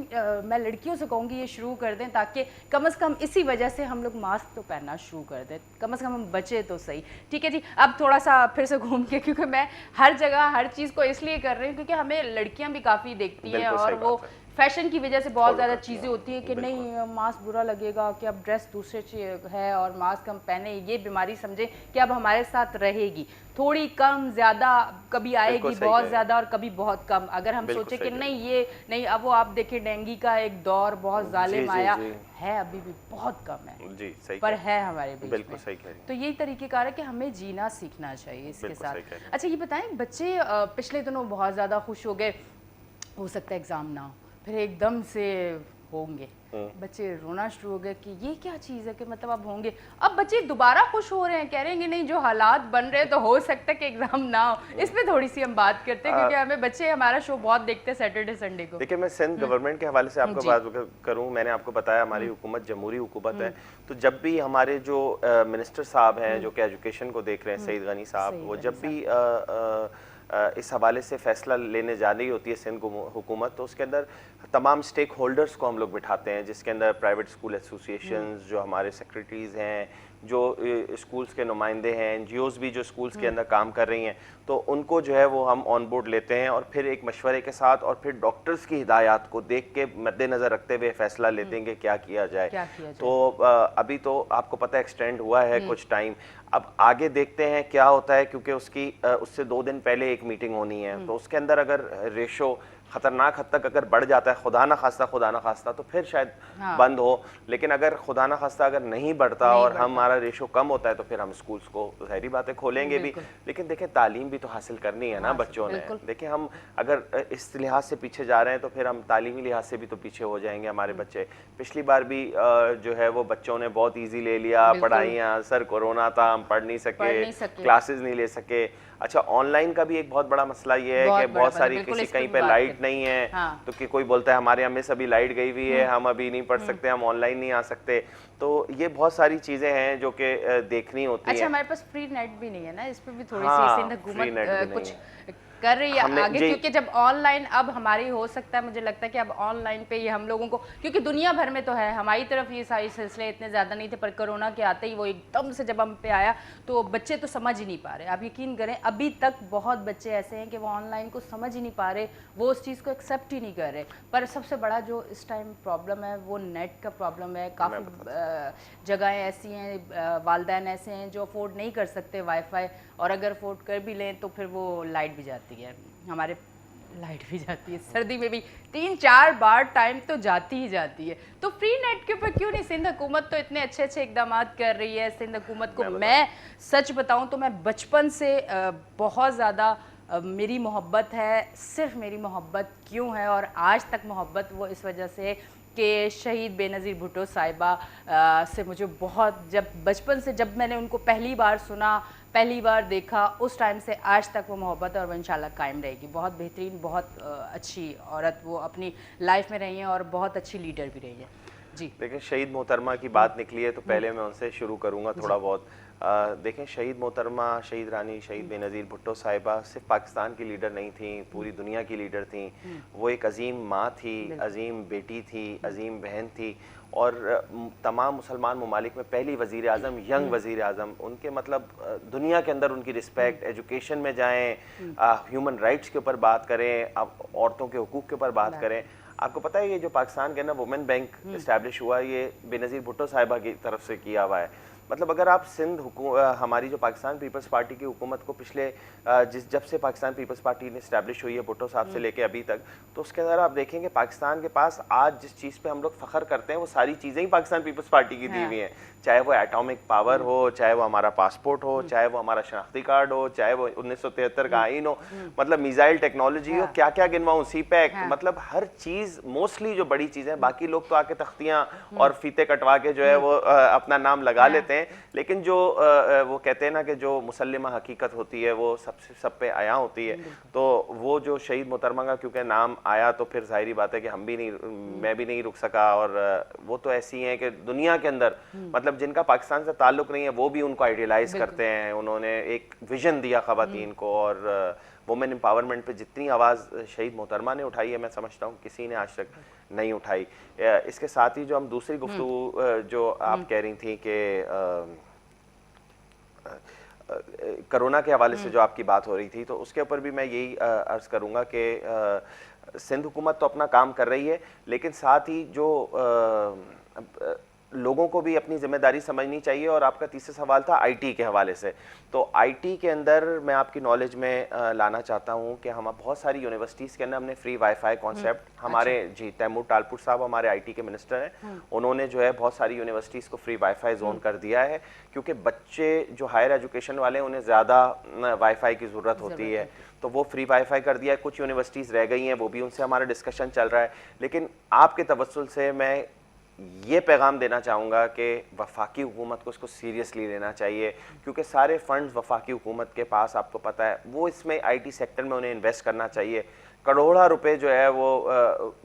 मैं लड़कियों से कहूँगी ये शुरू कर दें, ताकि कम से कम इसी वजह से हम लोग मास्क तो पहनना शुरू कर दें, कम से कम हम बचे तो सही। ठीक है जी, अब थोड़ा सा फिर से घूम के, क्योंकि मैं हर जगह हर चीज़ को इसलिए कर रही हूँ क्योंकि हमें लड़कियाँ भी काफ़ी देखती हैं और वो फैशन की वजह से बहुत ज़्यादा चीज़ें होती है कि नहीं मास्क बुरा लगेगा, कि अब ड्रेस दूसरे है और मास्क हम पहने, ये बीमारी समझें कि अब हमारे साथ रहेगी, थोड़ी कम ज़्यादा, कभी आएगी बहुत ज़्यादा और कभी बहुत कम। अगर हम सोचें कि नहीं ये नहीं, अब वो आप देखें डेंगू का एक दौर बहुत जालिम आया है, अभी भी बहुत कम है जी, सही पर है हमारे बीच बिल्कुल में। सही कह रही हैं। तो यही तरीक़ेकार है कि हमें जीना सीखना चाहिए इसके साथ। अच्छा ये बताएं, बच्चे पिछले दिनों बहुत ज़्यादा खुश हो गए, हो सकता है एग्ज़ाम ना हो, फिर एकदम से होंगे, बच्चे रोना शुरू हो गए कि ये क्या चीज़ है कि मतलब अब होंगे। अब बच्चे दोबारा खुश हो रहे हैं, कह रहे हैं कि नहीं जो हालात बन रहे हैं तो हो सकता है कि एग्जाम ना हो। इस पे थोड़ी सी हम बात करते हैं क्योंकि हमें बच्चे हमारा शो बहुत देखते हैं सैटरडे संडे को। देखिए मैं सिंध गवर्नमेंट के हवाले से आपको बात करूं, मैंने आपको बताया हमारी हुकूमत जमहूरी हुकूमत है, तो जब भी हमारे जो मिनिस्टर साहब हैं जो कि एजुकेशन को देख रहे हैं, सईद गनी साहब, वो जब भी इस हवाले से फैसला लेने जा रही होती है सिंध हुकूमत, तो उसके अंदर तमाम स्टेक होल्डर्स को हम लोग बिठाते हैं, जिसके अंदर प्राइवेट स्कूल एसोसिएशंस, जो हमारे सेक्रेटरीज़ हैं, जो स्कूल्स के नुमाइंदे हैं, एनजीओज़ भी जो स्कूल्स के अंदर काम कर रही हैं, तो उनको जो है वो हम ऑन बोर्ड लेते हैं और फिर एक मशवरे के साथ और फिर डॉक्टर्स की हिदायत को देख के मद्देनज़र रखते हुए फैसला लेते हैं कि क्या किया जाए। तो अभी तो आपको पता है एक्सटेंड हुआ है कुछ टाइम, अब आगे देखते हैं क्या होता है, क्योंकि उससे 2 दिन पहले एक मीटिंग होनी है, तो उसके अंदर अगर रेशो खतरनाक हद तक अगर बढ़ जाता है, खुदा ना खास्ता, तो फिर शायद बंद हो, लेकिन अगर खुदा ना खास्ता अगर नहीं बढ़ता और हमारा रेशो कम होता है तो फिर हम स्कूल्स को ज़ाहिरी बात है खोलेंगे भी। लेकिन देखिए तालीम भी तो हासिल करनी है ना बच्चों ने। देखिए हम अगर इस लिहाज से पीछे जा रहे हैं तो फिर हम तालीमी लिहाज से भी तो पीछे हो जाएंगे हमारे बच्चे। पिछली बार भी जो है वो बच्चों ने बहुत ईजी ले लिया पढ़ाइयाँ, सर कोरोना था, हम पढ़ नहीं सके, क्लासेस नहीं ले सके। अच्छा ऑनलाइन का भी एक बहुत बड़ा मसला ये है कि बहुत सारी किसी कहीं पे लाइट नहीं है, तो कि कोई बोलता है हमारे यहाँ मिस अभी लाइट गई हुई है, हम अभी नहीं पढ़ सकते, हम ऑनलाइन नहीं आ सकते। तो ये बहुत सारी चीजें हैं जो कि देखनी होती हैं। अच्छा हमारे पास फ्री नेट भी नहीं है ना, इस पे भी थोड़ी सी सिंध हुकूमत कुछ कर रही है आगे, क्योंकि जब ऑनलाइन अब हमारी हो सकता है, मुझे लगता है कि अब ऑनलाइन पे ये हम लोगों को, क्योंकि दुनिया भर में तो है, हमारी तरफ ये सारे सिलसिले इतने ज़्यादा नहीं थे, पर कोरोना के आते ही वो एकदम से जब हम पे आया तो बच्चे तो समझ ही नहीं पा रहे। आप यकीन करें अभी तक बहुत बच्चे ऐसे हैं कि वो ऑनलाइन को समझ ही नहीं पा रहे, वो उस चीज़ को एक्सेप्ट ही नहीं कर रहे। पर सबसे बड़ा जो इस टाइम प्रॉब्लम है वो नेट का प्रॉब्लम है। काफ़ी जगहें ऐसी हैं, वालिदैन ऐसे हैं जो अफोर्ड नहीं कर सकते वाईफाई, और अगर अफोर्ड कर भी लें तो फिर वो लाइट भी जाती है, हमारे लाइट भी जाती है, सर्दी में भी 3-4 बार टाइम तो जाती ही जाती है। तो फ्री नेट के ऊपर क्यों नहीं? सिंध हुकूमत तो इतने अच्छे अच्छे इकदाम कर रही है। सिंध हुकूमत को मैं सच बताऊं तो मैं बचपन से बहुत ज़्यादा मेरी मोहब्बत है। सिर्फ मेरी मोहब्बत क्यों है और आज तक मोहब्बत वो इस वजह से कि शहीद बेनज़ीर भुट्टो साहिबा से मुझे बहुत, जब बचपन से जब मैंने उनको पहली बार सुना, पहली बार देखा, उस टाइम से आज तक वो मोहब्बत और वो इंशाल्लाह कायम रहेगी। बहुत बेहतरीन, बहुत अच्छी औरत वो अपनी लाइफ में रही हैं और बहुत अच्छी लीडर भी रही है। जी देखिए, शहीद मोहतरमा की बात निकली है तो पहले मैं उनसे शुरू करूँगा थोड़ा बहुत। देखें, शहीद मोहतरमा, शहीद रानी, शहीद बेनज़ीर भुट्टो साहिबा सिर्फ पाकिस्तान की लीडर नहीं थी, पूरी दुनिया की लीडर थी। वो एक अजीम माँ थी, अजीम बेटी थी, अजीम बहन थी और तमाम मुसलमान ममालिक में पहली वज़ीर आज़म, यंग वज़ीर आज़म। उनके मतलब दुनिया के अंदर उनकी रिस्पेक्ट, एजुकेशन में जाएँ, ह्यूमन राइट्स के ऊपर बात करें, अब औरतों के हकूक़ के ऊपर बात करें। आपको पता है ये जो पाकिस्तान के अंदर वुमेन बैंक इस्टेब्लिश हुआ, ये बेनज़ीर भुट्टो साहिबा की तरफ से किया हुआ है। मतलब अगर आप सिंध हमारी जो पाकिस्तान पीपल्स पार्टी की हुकूमत को पिछले जब से पाकिस्तान पीपल्स पार्टी ने इस्टेब्लिश हुई है भुट्टो साहब से लेके अभी तक, तो उसके अंदर आप देखेंगे पाकिस्तान के पास आज जिस चीज़ पे हम लोग फ़ख्र करते हैं वो सारी चीज़ें ही पाकिस्तान पीपल्स पार्टी की दी हुई हैं। चाहे वो एटॉमिक पावर हो, चाहे वो हमारा पासपोर्ट हो, चाहे वो हमारा शनाख्ती कार्ड हो, चाहे वो 1973 का आइन हो, मतलब मिसाइल टेक्नोलॉजी हो, क्या क्या गिनवाऊँ, सीपैक, मतलब हर चीज़, मोस्टली जो बड़ी चीज़ें, बाकी लोग तो आके तख्तियाँ और फीते कटवा के जो है वो अपना नाम लगा लेते हैं, लेकिन जो वो कहते हैं ना कि जो मुसल्लिमा हकीकत होती है वो सब पे आया होती है। तो वो जो शहीद मोहतरमा का क्योंकि नाम आया तो फिर जाहिर बात है कि हम भी नहीं, मैं भी नहीं रुक सका। और वो तो ऐसी हैं कि दुनिया के अंदर मतलब जिनका पाकिस्तान से ताल्लुक नहीं है वो भी उनको आइडियलाइज करते हैं। उन्होंने एक विजन दिया ख़वातीन को और वुमेन एम्पावरमेंट पे जितनी आवाज़ शहीद मोहतरमा ने उठाई है, मैं समझता हूँ किसी ने आज तक नहीं उठाई। इसके साथ ही जो हम दूसरी गुफ्तगू जो आप कह रही थी कि कोरोना के हवाले से जो आपकी बात हो रही थी, तो उसके ऊपर भी मैं यही अर्ज़ करूँगा कि सिंध हुकूमत तो अपना काम कर रही है, लेकिन साथ ही जो लोगों को भी अपनी जिम्मेदारी समझनी चाहिए। और आपका तीसरा सवाल था आईटी के हवाले से, तो आईटी के अंदर मैं आपकी नॉलेज में लाना चाहता हूँ कि हम बहुत सारी यूनिवर्सिटीज़ के अंदर हमने फ्री वाईफाई कॉन्सेप्ट, हमारे जी तैमूर टालपुर साहब हमारे आईटी के मिनिस्टर हैं, उन्होंने जो है बहुत सारी यूनिवर्सिटीज़ को फ्री वाईफाई जोन कर दिया है, क्योंकि बच्चे जो हायर एजुकेशन वाले हैं उन्हें ज़्यादा वाईफाई की ज़रूरत होती है, तो वो फ्री वाईफाई कर दिया है। कुछ यूनिवर्सिटीज़ रह गई हैं, वो भी उनसे हमारा डिस्कशन चल रहा है। लेकिन आपके तवस्सुल से मैं ये पैगाम देना चाहूँगा कि वफाकी हुकूमत को इसको सीरियसली लेना चाहिए, क्योंकि सारे फंड्स वफाकी हुकूमत के पास, आपको पता है, वो इसमें आईटी सेक्टर में उन्हें इन्वेस्ट करना चाहिए। करोड़ों रुपए जो है वो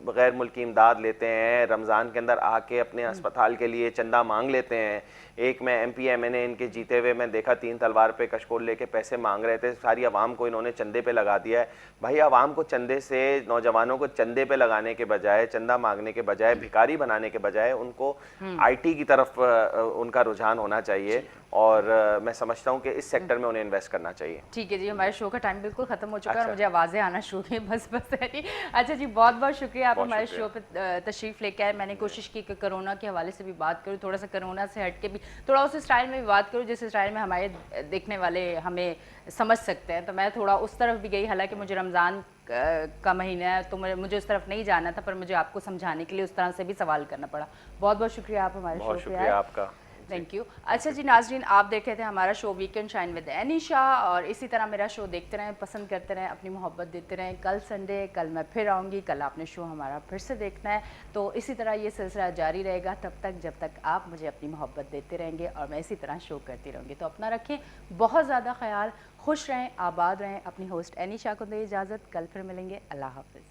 गैर मुल्की इमदाद लेते हैं, रमज़ान के अंदर आके अपने अस्पताल के लिए चंदा मांग लेते हैं। एक मैं MP MNA इनके जीते हुए मैं देखा 3 तलवार पे कशकोल लेके पैसे मांग रहे थे, सारी आवाम को इन्होंने चंदे पे लगा दिया है। भाई आवाम को चंदे से, नौजवानों को चंदे पे लगाने के बजाय, चंदा मांगने के बजाय, भिखारी बनाने के बजाय उनको IT की तरफ उनका रुझान होना चाहिए और मैं समझता हूँ कि इस सेक्टर में उन्हें इन्वेस्ट करना चाहिए। ठीक है जी, हमारे शो का टाइम बिल्कुल ख़त्म हो चुका है और मुझे आवाज़ें आना शुरू हुई बस है जी। अच्छा जी, बहुत बहुत शुक्रिया, आप हमारे शो पे तशरीफ़ लेके आए। मैंने कोशिश की कि कोरोना के हवाले से भी बात करूँ, थोड़ा सा कोरोना से हट के भी थोड़ा उस स्टाइल में भी बात करूँ जिस स्टाइल में हमारे देखने वाले हमें समझ सकते हैं। तो मैं थोड़ा उस तरफ भी गई, हालांकि मुझे रमज़ान का महीना है तो मुझे उस तरफ नहीं जाना था, पर मुझे आपको समझाने के लिए उस तरह से भी सवाल करना पड़ा। बहुत बहुत शुक्रिया आप हमारे शो पे आए। आपका थैंक यू। अच्छा जी नाजरीन, आप देख रहे थे हमारा show weekend shine with Anisha, और इसी तरह मेरा शो देखते रहें, पसंद करते रहें, अपनी मोहब्बत देते रहें। कल संडे, कल मैं फिर आऊँगी, कल आपने शो हमारा फिर से देखना है। तो इसी तरह ये सिलसिला जारी रहेगा तब तक जब तक आप मुझे अपनी मोहब्बत देते रहेंगे और मैं इसी तरह शो करती रहूँगी। तो अपना रखें बहुत ज़्यादा ख्याल, खुश रहें, आबाद रहें। अपनी होस्ट एनिशा को दे इजाज़त, कल फिर मिलेंगे। अल्लाह हाफ़िज़।